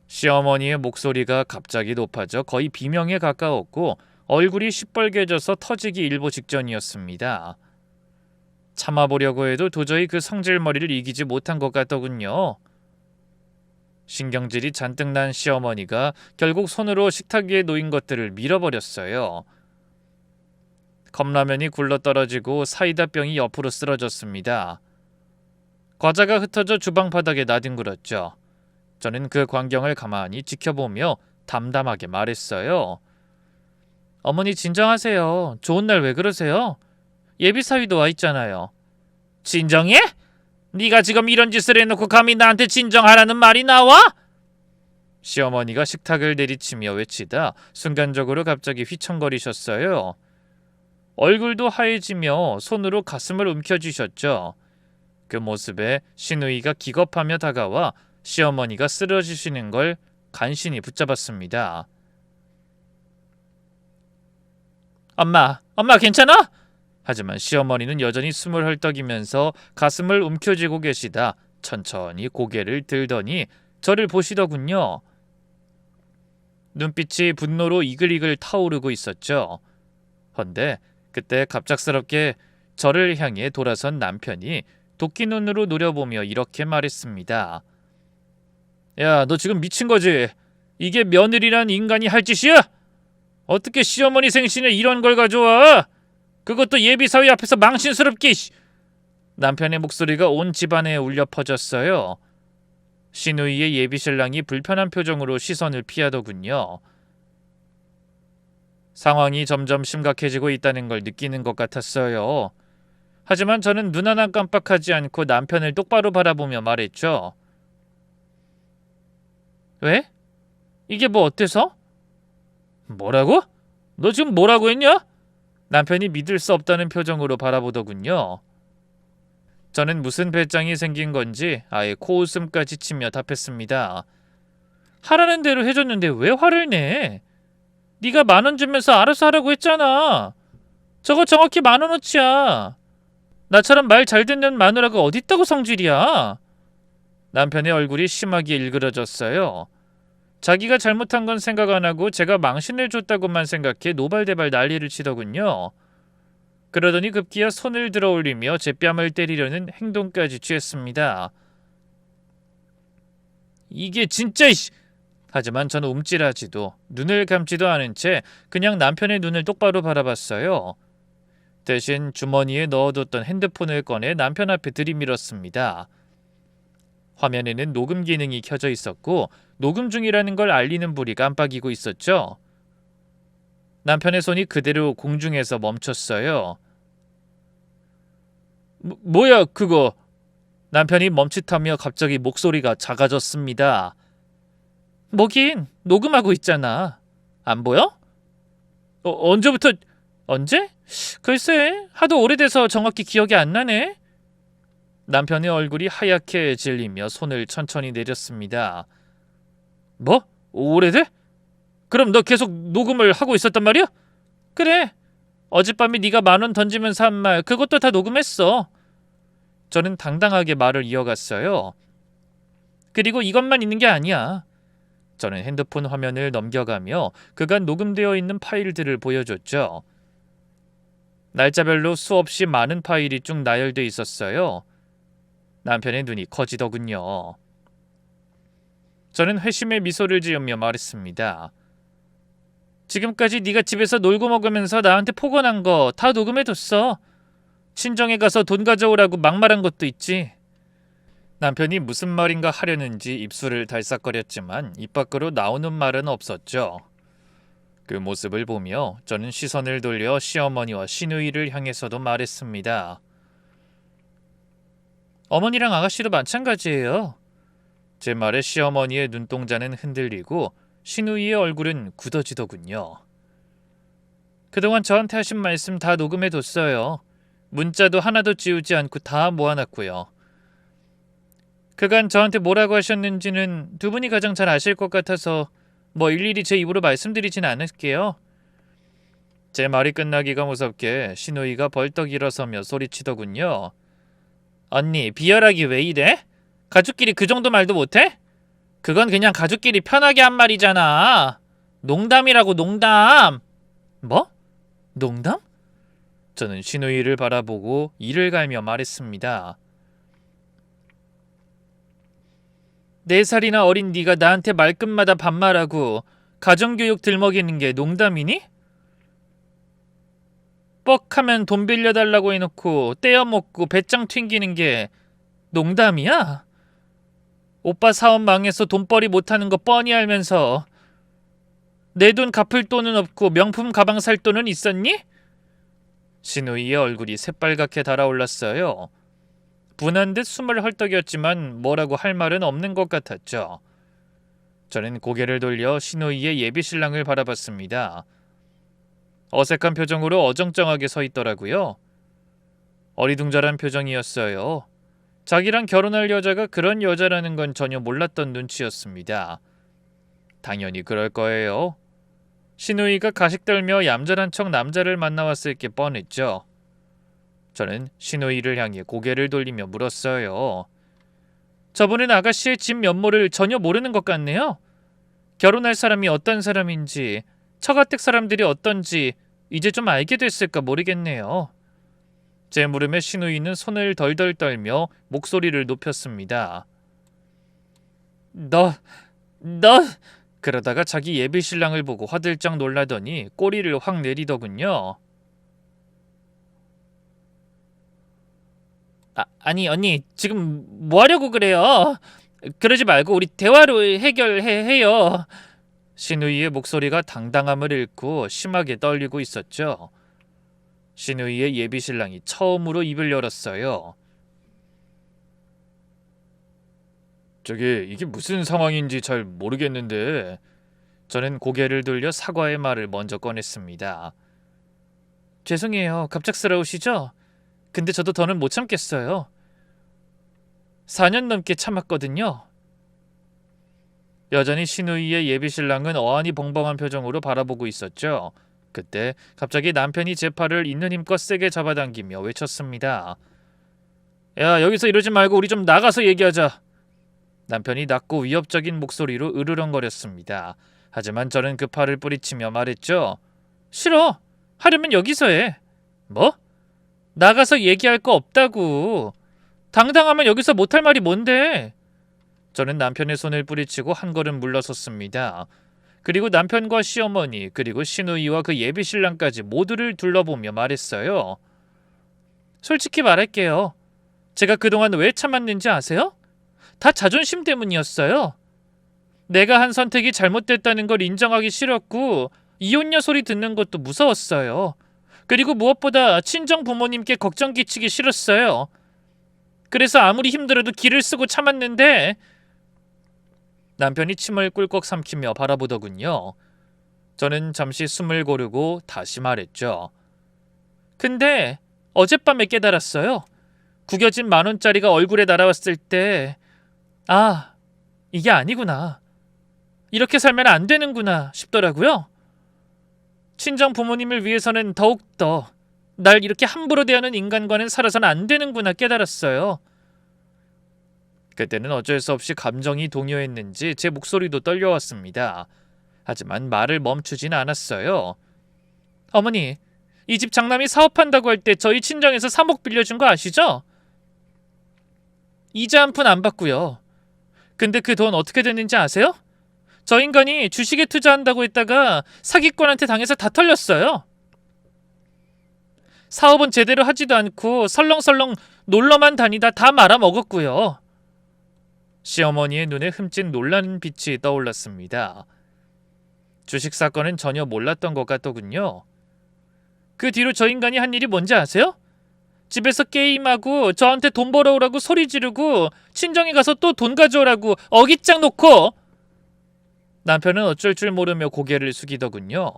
시어머니의 목소리가 갑자기 높아져 거의 비명에 가까웠고 얼굴이 시뻘개져서 터지기 일보 직전이었습니다. 참아보려고 해도 도저히 그 성질머리를 이기지 못한 것 같더군요. 신경질이 잔뜩 난 시어머니가 결국 손으로 식탁 위에 놓인 것들을 밀어버렸어요. 컵라면이 굴러떨어지고 사이다병이 옆으로 쓰러졌습니다. 과자가 흩어져 주방 바닥에 나뒹굴었죠. 저는 그 광경을 가만히 지켜보며 담담하게 말했어요. 어머니 진정하세요. 좋은 날 왜 그러세요? 예비사위도 와 있잖아요. 진정해? 네가 지금 이런 짓을 해놓고 감히 나한테 진정하라는 말이 나와? 시어머니가 식탁을 내리치며 외치다 순간적으로 갑자기 휘청거리셨어요. 얼굴도 하얘지며 손으로 가슴을 움켜쥐셨죠. 그 모습에 시누이가 기겁하며 다가와 시어머니가 쓰러지시는 걸 간신히 붙잡았습니다. 엄마 괜찮아? 하지만 시어머니는 여전히 숨을 헐떡이면서 가슴을 움켜쥐고 계시다 천천히 고개를 들더니 저를 보시더군요. 눈빛이 분노로 이글이글 타오르고 있었죠. 헌데 그때 갑작스럽게 저를 향해 돌아선 남편이 도끼 눈으로 노려보며 이렇게 말했습니다. 야, 너 지금 미친 거지? 이게 며느리란 인간이 할 짓이야? 어떻게 시어머니 생신에 이런 걸 가져와? 그것도 예비사위 앞에서 망신스럽게. 남편의 목소리가 온 집안에 울려 퍼졌어요. 시누이의 예비신랑이 불편한 표정으로 시선을 피하더군요. 상황이 점점 심각해지고 있다는 걸 느끼는 것 같았어요. 하지만 저는 눈 하나 깜빡하지 않고 남편을 똑바로 바라보며 말했죠. 왜? 이게 뭐 어때서? 뭐라고? 너 지금 뭐라고 했냐? 남편이 믿을 수 없다는 표정으로 바라보더군요. 저는 무슨 배짱이 생긴 건지 아예 코웃음까지 치며 답했습니다. 하라는 대로 해줬는데 왜 화를 내? 네가 10,000원 주면서 알아서 하라고 했잖아. 저거 정확히 10,000원어치야. 나처럼 말 잘 듣는 마누라가 어딨다고 성질이야. 남편의 얼굴이 심하게 일그러졌어요. 자기가 잘못한 건 생각 안 하고 제가 망신을 줬다고만 생각해 노발대발 난리를 치더군요. 그러더니 급기야 손을 들어 올리며 제 뺨을 때리려는 행동까지 취했습니다. 이게 진짜 하지만 저는 움찔하지도 눈을 감지도 않은 채 그냥 남편의 눈을 똑바로 바라봤어요. 대신 주머니에 넣어뒀던 핸드폰을 꺼내 남편 앞에 들이밀었습니다. 화면에는 녹음 기능이 켜져 있었고 녹음 중이라는 걸 알리는 불이 깜빡이고 있었죠. 남편의 손이 그대로 공중에서 멈췄어요. 뭐야 그거? 남편이 멈칫하며 갑자기 목소리가 작아졌습니다. 뭐긴 녹음하고 있잖아. 안 보여? 언제부터? 언제? 글쎄 하도 오래돼서 정확히 기억이 안 나네. 남편의 얼굴이 하얗게 질리며 손을 천천히 내렸습니다. 뭐? 오래돼? 그럼 너 계속 녹음을 하고 있었단 말이야? 그래. 어젯밤에 네가 10,000원 던지면서 한 말 그것도 다 녹음했어. 저는 당당하게 말을 이어갔어요. 그리고 이것만 있는 게 아니야. 저는 핸드폰 화면을 넘겨가며 그간 녹음되어 있는 파일들을 보여줬죠. 날짜별로 수없이 많은 파일이 쭉 나열돼 있었어요. 남편의 눈이 커지더군요. 저는 회심의 미소를 지으며 말했습니다. 지금까지 네가 집에서 놀고 먹으면서 나한테 폭언한 거 다 녹음해뒀어. 친정에 가서 돈 가져오라고 막말한 것도 있지. 남편이 무슨 말인가 하려는지 입술을 달싹거렸지만 입 밖으로 나오는 말은 없었죠. 그 모습을 보며 저는 시선을 돌려 시어머니와 시누이를 향해서도 말했습니다. 어머니랑 아가씨도 마찬가지예요. 제 말에 시어머니의 눈동자는 흔들리고 신우이의 얼굴은 굳어지더군요. 그동안 저한테 하신 말씀 다 녹음해뒀어요. 문자도 하나도 지우지 않고 다 모아놨고요. 그간 저한테 뭐라고 하셨는지는 두 분이 가장 잘 아실 것 같아서 뭐 일일이 제 입으로 말씀드리진 않을게요. 제 말이 끝나기가 무섭게 신우이가 벌떡 일어서며 소리치더군요. 언니, 비열하기 왜 이래? 가족끼리 그 정도 말도 못해? 그건 그냥 가족끼리 편하게 한 말이잖아. 농담이라고, 농담. 뭐? 농담? 저는 신우이를 바라보고 이를 갈며 말했습니다. 4살이나 어린 네가 나한테 말끝마다 반말하고 가정교육 들먹이는 게 농담이니? 뻑하면 돈 빌려달라고 해놓고 떼어먹고 배짱 튕기는 게 농담이야? 오빠 사업 망해서 돈벌이 못하는 거 뻔히 알면서 내 돈 갚을 돈은 없고 명품 가방 살 돈은 있었니? 신우이의 얼굴이 새빨갛게 달아올랐어요. 분한 듯 숨을 헐떡였지만 뭐라고 할 말은 없는 것 같았죠. 저는 고개를 돌려 신우이의 예비신랑을 바라봤습니다. 어색한 표정으로 어정쩡하게 서 있더라고요. 어리둥절한 표정이었어요. 자기랑 결혼할 여자가 그런 여자라는 건 전혀 몰랐던 눈치였습니다. 당연히 그럴 거예요. 신우이가 가식 떨며 얌전한 척 남자를 만나왔을 게 뻔했죠. 저는 신우이를 향해 고개를 돌리며 물었어요. 저분은 아가씨의 집 면모를 전혀 모르는 것 같네요. 결혼할 사람이 어떤 사람인지, 처가댁 사람들이 어떤지 이제 좀 알게 됐을까 모르겠네요. 제 물음에 신우이는 손을 덜덜 떨며 목소리를 높였습니다. 너... 그러다가 자기 예비신랑을 보고 화들짝 놀라더니 꼬리를 확 내리더군요. 아니 언니, 지금 뭐 하려고 그래요? 그러지 말고 우리 대화로 해결해요. 신우이의 목소리가 당당함을 잃고 심하게 떨리고 있었죠. 신우이의 예비신랑이 처음으로 입을 열었어요. 이게 무슨 상황인지 잘 모르겠는데. 저는 고개를 돌려 사과의 말을 먼저 꺼냈습니다. 죄송해요. 갑작스러우시죠? 근데 저도 더는 못 참겠어요. 4년 넘게 참았거든요. 여전히 신우이의 예비신랑은 어안이 벙벙한 표정으로 바라보고 있었죠. 그때 갑자기 남편이 제 팔을 있는 힘껏 세게 잡아당기며 외쳤습니다. 야, 여기서 이러지 말고 우리 좀 나가서 얘기하자. 남편이 낮고 위협적인 목소리로 으르렁거렸습니다. 하지만 저는 그 팔을 뿌리치며 말했죠. 싫어. 하려면 여기서 해. 뭐? 나가서 얘기할 거 없다고. 당당하면 여기서 못할 말이 뭔데? 저는 남편의 손을 뿌리치고 한 걸음 물러섰습니다. 그리고 남편과 시어머니 그리고 신우이와 그 예비신랑까지 모두를 둘러보며 말했어요. 솔직히 말할게요. 제가 그동안 왜 참았는지 아세요? 다 자존심 때문이었어요. 내가 한 선택이 잘못됐다는 걸 인정하기 싫었고 이혼녀 소리 듣는 것도 무서웠어요. 그리고 무엇보다 친정 부모님께 걱정 끼치기 싫었어요. 그래서 아무리 힘들어도 기를 쓰고 참았는데 남편이 침을 꿀꺽 삼키며 바라보더군요. 저는 잠시 숨을 고르고 다시 말했죠. 근데 어젯밤에 깨달았어요. 구겨진 10,000원짜리가 얼굴에 날아왔을 때 이게 아니구나. 이렇게 살면 안 되는구나 싶더라고요. 친정 부모님을 위해서는 더욱더 날 이렇게 함부로 대하는 인간과는 살아서는 안 되는구나 깨달았어요. 그때는 어쩔 수 없이 감정이 동요했는지 제 목소리도 떨려왔습니다. 하지만 말을 멈추진 않았어요. 어머니, 이 집 장남이 사업한다고 할 때 저희 친정에서 3억 빌려준 거 아시죠? 이자 한 푼 안 받고요. 근데 그 돈 어떻게 됐는지 아세요? 저 인간이 주식에 투자한다고 했다가 사기꾼한테 당해서 다 털렸어요. 사업은 제대로 하지도 않고 설렁설렁 놀러만 다니다 다 말아먹었고요. 시어머니의 눈에 흠칫 놀라는 빛이 떠올랐습니다. 주식 사건은 전혀 몰랐던 것 같더군요. 그 뒤로 저 인간이 한 일이 뭔지 아세요? 집에서 게임하고 저한테 돈 벌어오라고 소리 지르고 친정에 가서 또 돈 가져오라고 어깃장 놓고. 남편은 어쩔 줄 모르며 고개를 숙이더군요.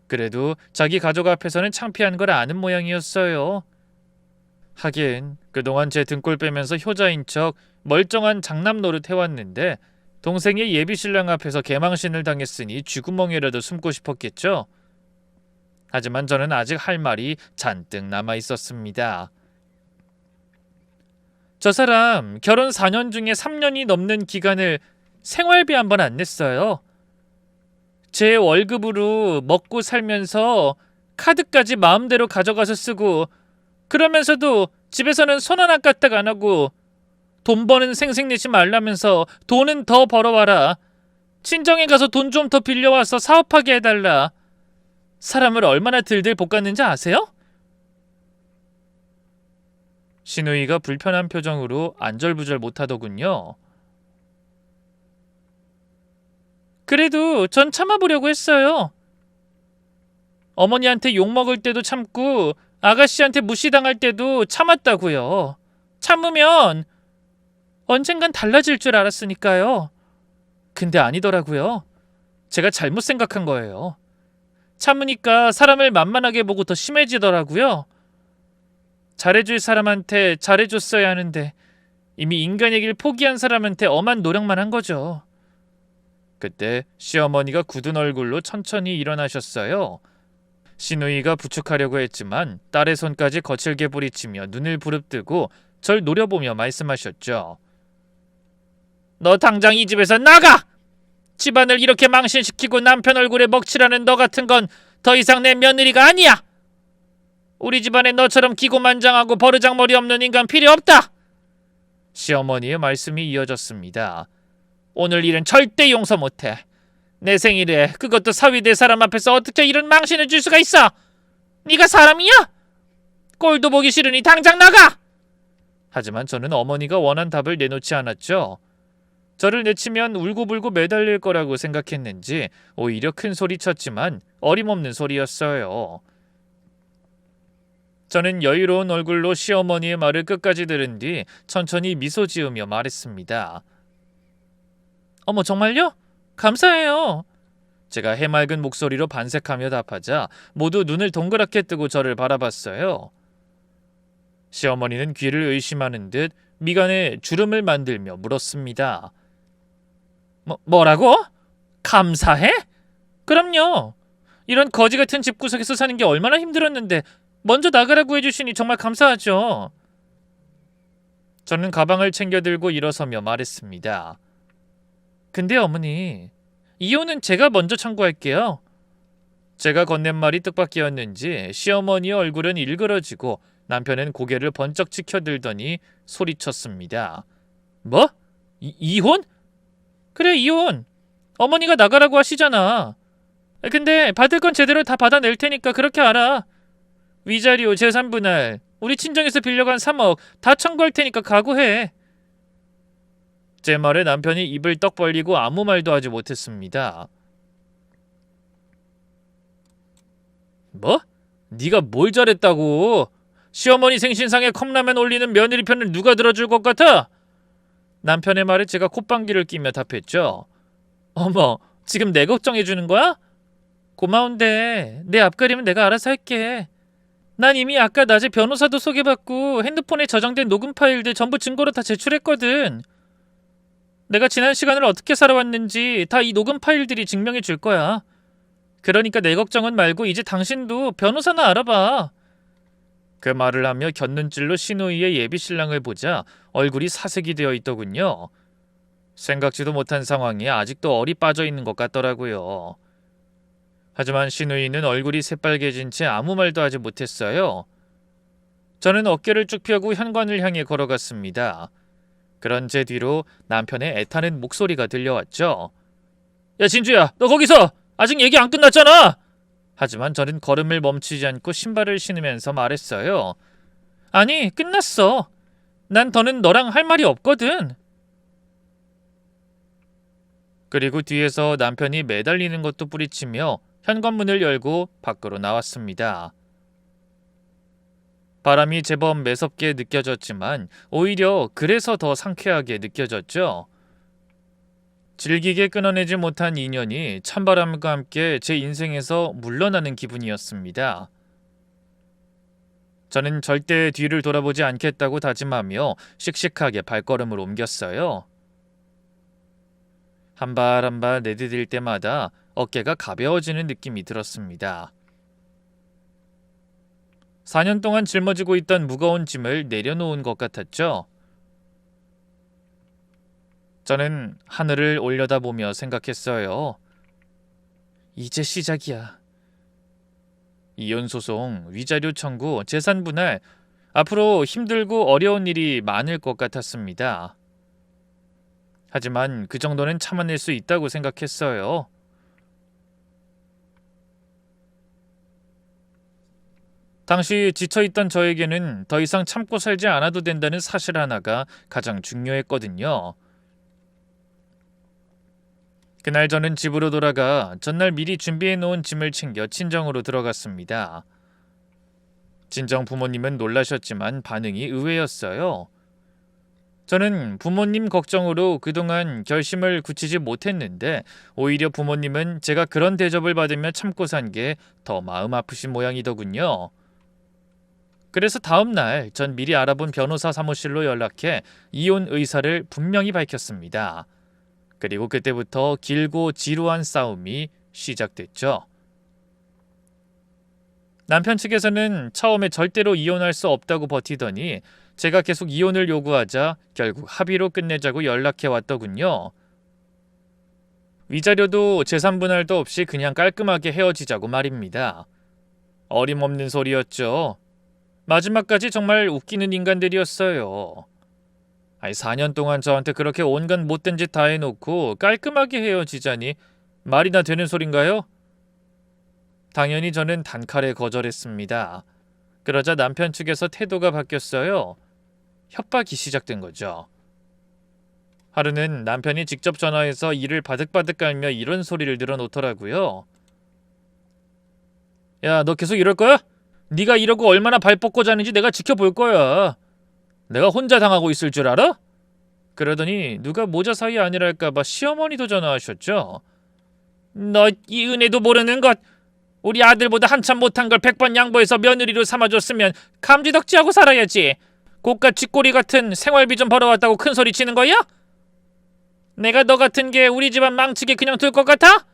그래도 자기 가족 앞에서는 창피한 걸 아는 모양이었어요. 하긴 그동안 제 등골 빼면서 효자인 척 멀쩡한 장남 노릇 해왔는데 동생의 예비신랑 앞에서 개망신을 당했으니 쥐구멍이라도 숨고 싶었겠죠. 하지만 저는 아직 할 말이 잔뜩 남아 있었습니다. 저 사람 결혼 4년 중에 3년이 넘는 기간을 생활비 한 번 안 냈어요. 제 월급으로 먹고 살면서 카드까지 마음대로 가져가서 쓰고 그러면서도 집에서는 손 하나 까딱 안 하고 돈 버는 생색 내지 말라면서 돈은 더 벌어와라. 친정에 가서 돈 좀 더 빌려와서 사업하게 해달라. 사람을 얼마나 들들 볶았는지 아세요? 시누이가 불편한 표정으로 안절부절 못하더군요. 그래도 전 참아보려고 했어요. 어머니한테 욕먹을 때도 참고 아가씨한테 무시당할 때도 참았다고요. 참으면 언젠간 달라질 줄 알았으니까요. 근데 아니더라고요. 제가 잘못 생각한 거예요. 참으니까 사람을 만만하게 보고 더 심해지더라고요. 잘해줄 사람한테 잘해줬어야 하는데 이미 인간의 길 포기한 사람한테 엄한 노력만 한 거죠. 그때 시어머니가 굳은 얼굴로 천천히 일어나셨어요. 시누이가 부축하려고 했지만 딸의 손까지 거칠게 부리치며 눈을 부릅뜨고 절 노려보며 말씀하셨죠. 너 당장 이 집에서 나가! 집안을 이렇게 망신시키고 남편 얼굴에 먹칠하는 너 같은 건 더 이상 내 며느리가 아니야! 우리 집안에 너처럼 기고만장하고 버르장머리 없는 인간 필요 없다! 시어머니의 말씀이 이어졌습니다. 오늘 일은 절대 용서 못해. 내 생일에 그것도 사위될 사람 앞에서 어떻게 이런 망신을 줄 수가 있어? 네가 사람이야? 꼴도 보기 싫으니 당장 나가! 하지만 저는 어머니가 원한 답을 내놓지 않았죠. 저를 내치면 울고불고 매달릴 거라고 생각했는지 오히려 큰 소리 쳤지만 어림없는 소리였어요. 저는 여유로운 얼굴로 시어머니의 말을 끝까지 들은 뒤 천천히 미소 지으며 말했습니다. 어머, 정말요? 감사해요. 제가 해맑은 목소리로 반색하며 답하자 모두 눈을 동그랗게 뜨고 저를 바라봤어요. 시어머니는 귀를 의심하는 듯 미간에 주름을 만들며 물었습니다. 뭐라고? 감사해? 그럼요. 이런 거지 같은 집구석에서 사는 게 얼마나 힘들었는데 먼저 나가라고 해주시니 정말 감사하죠. 저는 가방을 챙겨 들고 일어서며 말했습니다. 근데 어머니, 이혼은 제가 먼저 청구할게요. 제가 건넨 말이 뜻밖이었는지 시어머니의 얼굴은 일그러지고 남편은 고개를 번쩍 치켜들더니 소리쳤습니다. 뭐? 이혼? 그래, 이혼. 어머니가 나가라고 하시잖아. 근데 받을 건 제대로 다 받아낼 테니까 그렇게 알아. 위자료, 재산분할, 우리 친정에서 빌려간 3억 다 청구할 테니까 각오해. 제 말에 남편이 입을 떡 벌리고 아무 말도 하지 못했습니다. 뭐? 네가 뭘 잘했다고? 시어머니 생신상에 컵라면 올리는 며느리 편을 누가 들어줄 것 같아? 남편의 말에 제가 콧방귀를 끼며 답했죠. 어머, 지금 내 걱정해주는 거야? 고마운데 내 앞가림은 내가 알아서 할게. 난 이미 아까 낮에 변호사도 소개받고 핸드폰에 저장된 녹음 파일들 전부 증거로 다 제출했거든. 내가 지난 시간을 어떻게 살아왔는지 다 이 녹음 파일들이 증명해 줄 거야. 그러니까 내 걱정은 말고 이제 당신도 변호사나 알아봐. 그 말을 하며 곁눈질로 시누이의 예비신랑을 보자 얼굴이 사색이 되어 있더군요. 생각지도 못한 상황에 아직도 얼이 빠져 있는 것 같더라고요. 하지만 시누이는 얼굴이 새빨개진 채 아무 말도 하지 못했어요. 저는 어깨를 쭉 펴고 현관을 향해 걸어갔습니다. 그런 제 뒤로 남편의 애타는 목소리가 들려왔죠. 야, 진주야, 너 거기서! 아직 얘기 안 끝났잖아! 하지만 저는 걸음을 멈추지 않고 신발을 신으면서 말했어요. 아니, 끝났어. 난 더는 너랑 할 말이 없거든. 그리고 뒤에서 남편이 매달리는 것도 뿌리치며 현관문을 열고 밖으로 나왔습니다. 바람이 제법 매섭게 느껴졌지만 오히려 그래서 더 상쾌하게 느껴졌죠. 질기게 끊어내지 못한 인연이 찬바람과 함께 제 인생에서 물러나는 기분이었습니다. 저는 절대 뒤를 돌아보지 않겠다고 다짐하며 씩씩하게 발걸음을 옮겼어요. 한 발 한 발 내디딜 때마다 어깨가 가벼워지는 느낌이 들었습니다. 4년 동안 짊어지고 있던 무거운 짐을 내려놓은 것 같았죠. 저는 하늘을 올려다보며 생각했어요. 이제 시작이야. 이혼 소송, 위자료 청구, 재산 분할, 앞으로 힘들고 어려운 일이 많을 것 같았습니다. 하지만 그 정도는 참아낼 수 있다고 생각했어요. 당시 지쳐있던 저에게는 더 이상 참고 살지 않아도 된다는 사실 하나가 가장 중요했거든요. 그날 저는 집으로 돌아가 전날 미리 준비해 놓은 짐을 챙겨 친정으로 들어갔습니다. 친정 부모님은 놀라셨지만 반응이 의외였어요. 저는 부모님 걱정으로 그동안 결심을 굳히지 못했는데 오히려 부모님은 제가 그런 대접을 받으며 참고 산 게 더 마음 아프신 모양이더군요. 그래서 다음 날 전 미리 알아본 변호사 사무실로 연락해 이혼 의사를 분명히 밝혔습니다. 그리고 그때부터 길고 지루한 싸움이 시작됐죠. 남편 측에서는 처음에 절대로 이혼할 수 없다고 버티더니 제가 계속 이혼을 요구하자 결국 합의로 끝내자고 연락해 왔더군요. 위자료도 재산 분할도 없이 그냥 깔끔하게 헤어지자고 말입니다. 어림없는 소리였죠. 마지막까지 정말 웃기는 인간들이었어요. 4년 동안 저한테 그렇게 온갖 못된 짓 다 해놓고 깔끔하게 헤어지자니 말이나 되는 소린가요? 당연히 저는 단칼에 거절했습니다. 그러자 남편 측에서 태도가 바뀌었어요. 협박이 시작된 거죠. 하루는 남편이 직접 전화해서 이를 바득바득 깔며 이런 소리를 늘어놓더라고요. 야, 너 계속 이럴 거야? 네가 이러고 얼마나 발 뻗고 자는지 내가 지켜볼 거야. 내가 혼자 당하고 있을 줄 알아? 그러더니 누가 모자 사이 아니랄까봐 시어머니도 전화하셨죠. 너 이 은혜도 모르는 것. 우리 아들보다 한참 못한 걸 100번 양보해서 며느리로 삼아줬으면 감지덕지하고 살아야지. 고깟 쥐꼬리 같은 생활비 좀 벌어왔다고 큰소리 치는 거야? 내가 너 같은 게 우리 집안 망치게 그냥 둘 것 같아?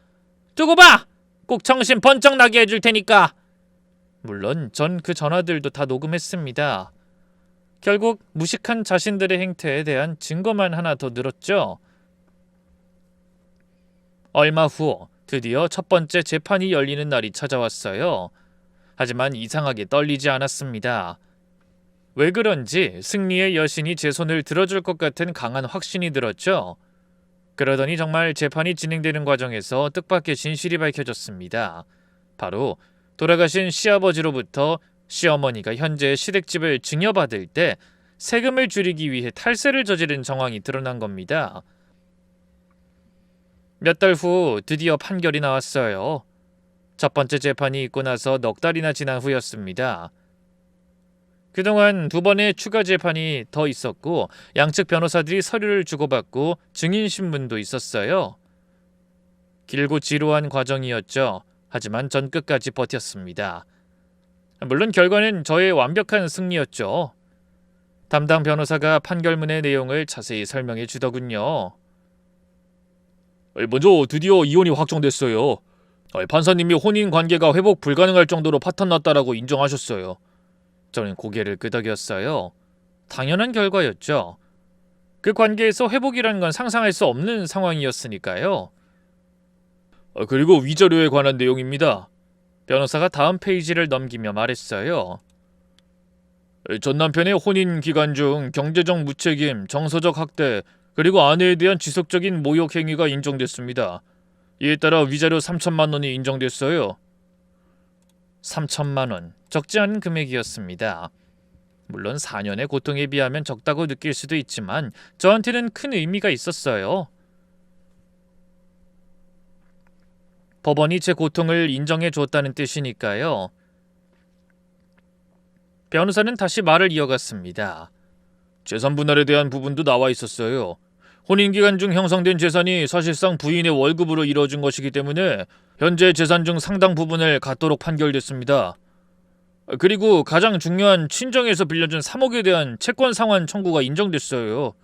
두고 봐! 꼭 정신 번쩍 나게 해줄 테니까. 물론 전 그 전화들도 다 녹음했습니다. 결국 무식한 자신들의 행태에 대한 증거만 하나 더 늘었죠. 얼마 후 드디어 첫 번째 재판이 열리는 날이 찾아왔어요. 하지만 이상하게 떨리지 않았습니다. 왜 그런지 승리의 여신이 제 손을 들어줄 것 같은 강한 확신이 들었죠. 그러더니 정말 재판이 진행되는 과정에서 뜻밖의 진실이 밝혀졌습니다. 바로 돌아가신 시아버지로부터 시어머니가 현재 시댁집을 증여받을 때 세금을 줄이기 위해 탈세를 저지른 정황이 드러난 겁니다. 몇 달 후 드디어 판결이 나왔어요. 첫 번째 재판이 있고 나서 넉 달이나 지난 후였습니다. 그동안 두 번의 추가 재판이 더 있었고 양측 변호사들이 서류를 주고받고 증인신문도 있었어요. 길고 지루한 과정이었죠. 하지만 전 끝까지 버텼습니다. 물론 결과는 저의 완벽한 승리였죠. 담당 변호사가 판결문의 내용을 자세히 설명해 주더군요. 먼저 드디어 이혼이 확정됐어요. 판사님이 혼인 관계가 회복 불가능할 정도로 파탄났다라고 인정하셨어요. 저는 고개를 끄덕였어요. 당연한 결과였죠. 그 관계에서 회복이라는 건 상상할 수 없는 상황이었으니까요. 그리고 위자료에 관한 내용입니다. 변호사가 다음 페이지를 넘기며 말했어요. 전 남편의 혼인 기간 중 경제적 무책임, 정서적 학대, 그리고 아내에 대한 지속적인 모욕 행위가 인정됐습니다. 이에 따라 위자료 3천만 원이 인정됐어요. 3천만 원, 적지 않은 금액이었습니다. 물론 4년의 고통에 비하면 적다고 느낄 수도 있지만 저한테는 큰 의미가 있었어요. 법원이 제 고통을 인정해 줬다는 뜻이니까요. 변호사는 다시 말을 이어갔습니다. 재산 분할에 대한 부분도 나와 있었어요. 혼인 기간 중 형성된 재산이 사실상 부인의 월급으로 이루어진 것이기 때문에 현재 재산 중 상당 부분을 갖도록 판결됐습니다. 그리고 가장 중요한 친정에서 빌려준 3억에 대한 채권 상환 청구가 인정됐어요.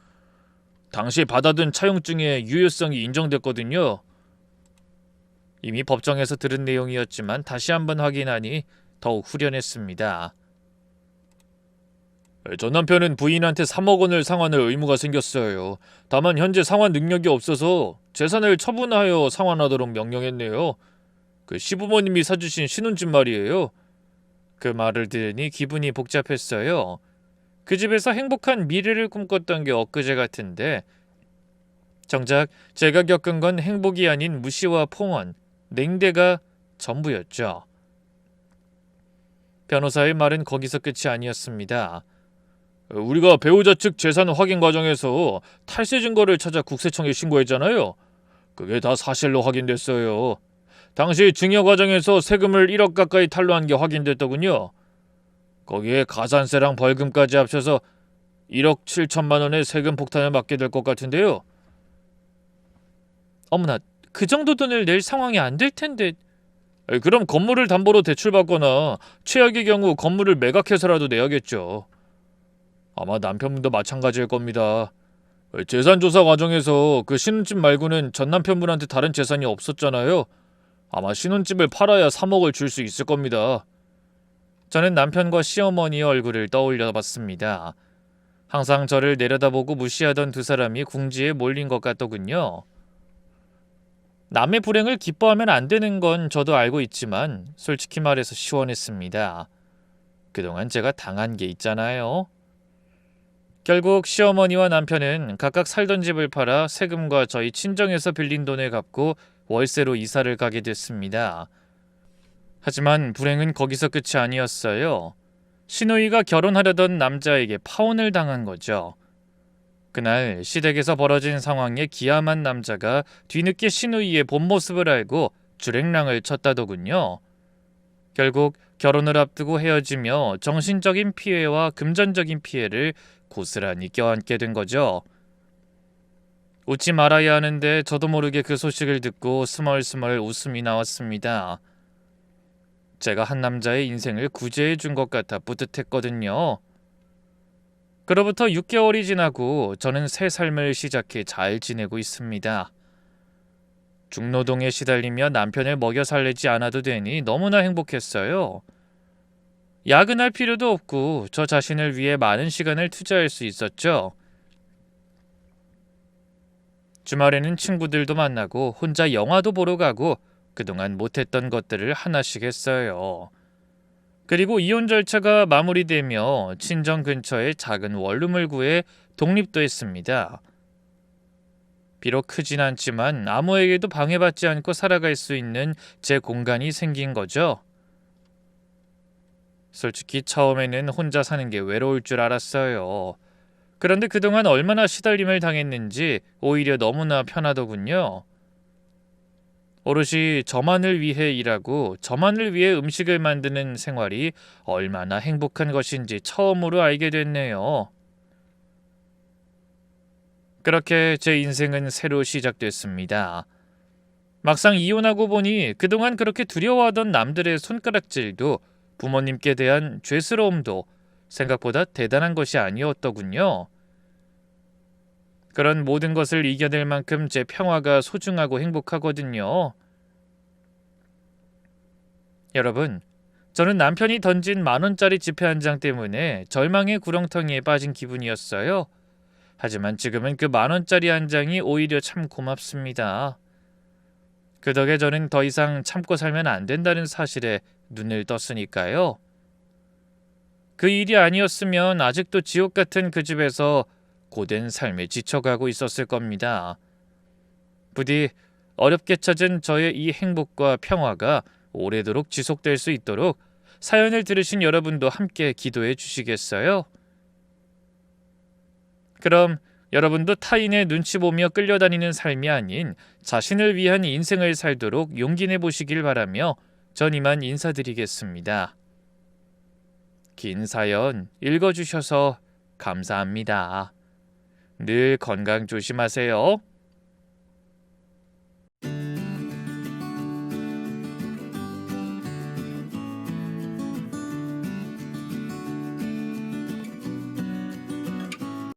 당시 받아둔 차용증의 유효성이 인정됐거든요. 이미 법정에서 들은 내용이었지만 다시 한번 확인하니 더욱 후련했습니다. 전 남편은 부인한테 3억 원을 상환할 의무가 생겼어요. 다만 현재 상환 능력이 없어서 재산을 처분하여 상환하도록 명령했네요. 그 시부모님이 사주신 신혼집 말이에요. 그 말을 들으니 기분이 복잡했어요. 그 집에서 행복한 미래를 꿈꿨던 게 엊그제 같은데 정작 제가 겪은 건 행복이 아닌 무시와 폭언, 냉대가 전부였죠. 변호사의 말은 거기서 끝이 아니었습니다. 우리가 배우자 측 재산 확인 과정에서 탈세 증거를 찾아 국세청에 신고했잖아요. 그게 다 사실로 확인됐어요. 당시 증여 과정에서 세금을 1억 가까이 탈루한 게 확인됐더군요. 거기에 가산세랑 벌금까지 합쳐서 1억 7천만 원의 세금 폭탄을 맞게 될 것 같은데요. 어머나, 그 정도 돈을 낼 상황이 안 될 텐데. 그럼 건물을 담보로 대출받거나 최악의 경우 건물을 매각해서라도 내야겠죠. 아마 남편분도 마찬가지일 겁니다. 재산조사 과정에서 그 신혼집 말고는 전 남편분한테 다른 재산이 없었잖아요. 아마 신혼집을 팔아야 3억을 줄 수 있을 겁니다. 저는 남편과 시어머니의 얼굴을 떠올려 봤습니다. 항상 저를 내려다보고 무시하던 두 사람이 궁지에 몰린 것 같더군요. 남의 불행을 기뻐하면 안 되는 건 저도 알고 있지만 솔직히 말해서 시원했습니다. 그동안 제가 당한 게 있잖아요. 결국 시어머니와 남편은 각각 살던 집을 팔아 세금과 저희 친정에서 빌린 돈을 갚고 월세로 이사를 가게 됐습니다. 하지만 불행은 거기서 끝이 아니었어요. 시누이가 결혼하려던 남자에게 파혼을 당한 거죠. 그날 시댁에서 벌어진 상황에 기함한 남자가 뒤늦게 시누이의 본 모습을 알고 주랭랑을 쳤다더군요. 결국 결혼을 앞두고 헤어지며 정신적인 피해와 금전적인 피해를 고스란히 껴안게 된 거죠. 웃지 말아야 하는데 저도 모르게 그 소식을 듣고 스멀스멀 웃음이 나왔습니다. 제가 한 남자의 인생을 구제해 준 것 같아 뿌듯했거든요. 그로부터 6개월이 지나고 저는 새 삶을 시작해 잘 지내고 있습니다. 중노동에 시달리며 남편을 먹여 살리지 않아도 되니 너무나 행복했어요. 야근할 필요도 없고 저 자신을 위해 많은 시간을 투자할 수 있었죠. 주말에는 친구들도 만나고 혼자 영화도 보러 가고 그동안 못했던 것들을 하나씩 했어요. 그리고 이혼 절차가 마무리되며 친정 근처에 작은 원룸을 구해 독립도 했습니다. 비록 크진 않지만 아무에게도 방해받지 않고 살아갈 수 있는 제 공간이 생긴 거죠. 솔직히 처음에는 혼자 사는 게 외로울 줄 알았어요. 그런데 그동안 얼마나 시달림을 당했는지 오히려 너무나 편하더군요. 오롯이 저만을 위해 일하고 저만을 위해 음식을 만드는 생활이 얼마나 행복한 것인지 처음으로 알게 됐네요. 그렇게 제 인생은 새로 시작됐습니다. 막상 이혼하고 보니 그동안 그렇게 두려워하던 남들의 손가락질도 부모님께 대한 죄스러움도 생각보다 대단한 것이 아니었더군요. 그런 모든 것을 이겨낼 만큼 제 평화가 소중하고 행복하거든요. 여러분, 저는 남편이 던진 10,000원짜리 지폐 한 장 때문에 절망의 구렁텅이에 빠진 기분이었어요. 하지만 지금은 그 10,000원짜리 한 장이 오히려 참 고맙습니다. 그 덕에 저는 더 이상 참고 살면 안 된다는 사실에 눈을 떴으니까요. 그 일이 아니었으면 아직도 지옥 같은 그 집에서 고된 삶에 지쳐가고 있었을 겁니다. 부디 어렵게 찾은 저의 이 행복과 평화가 오래도록 지속될 수 있도록 사연을 들으신 여러분도 함께 기도해 주시겠어요? 그럼 여러분도 타인의 눈치 보며 끌려다니는 삶이 아닌 자신을 위한 인생을 살도록 용기 내보시길 바라며 전 이만 인사드리겠습니다. 긴 사연 읽어주셔서 감사합니다. 늘 건강 조심하세요.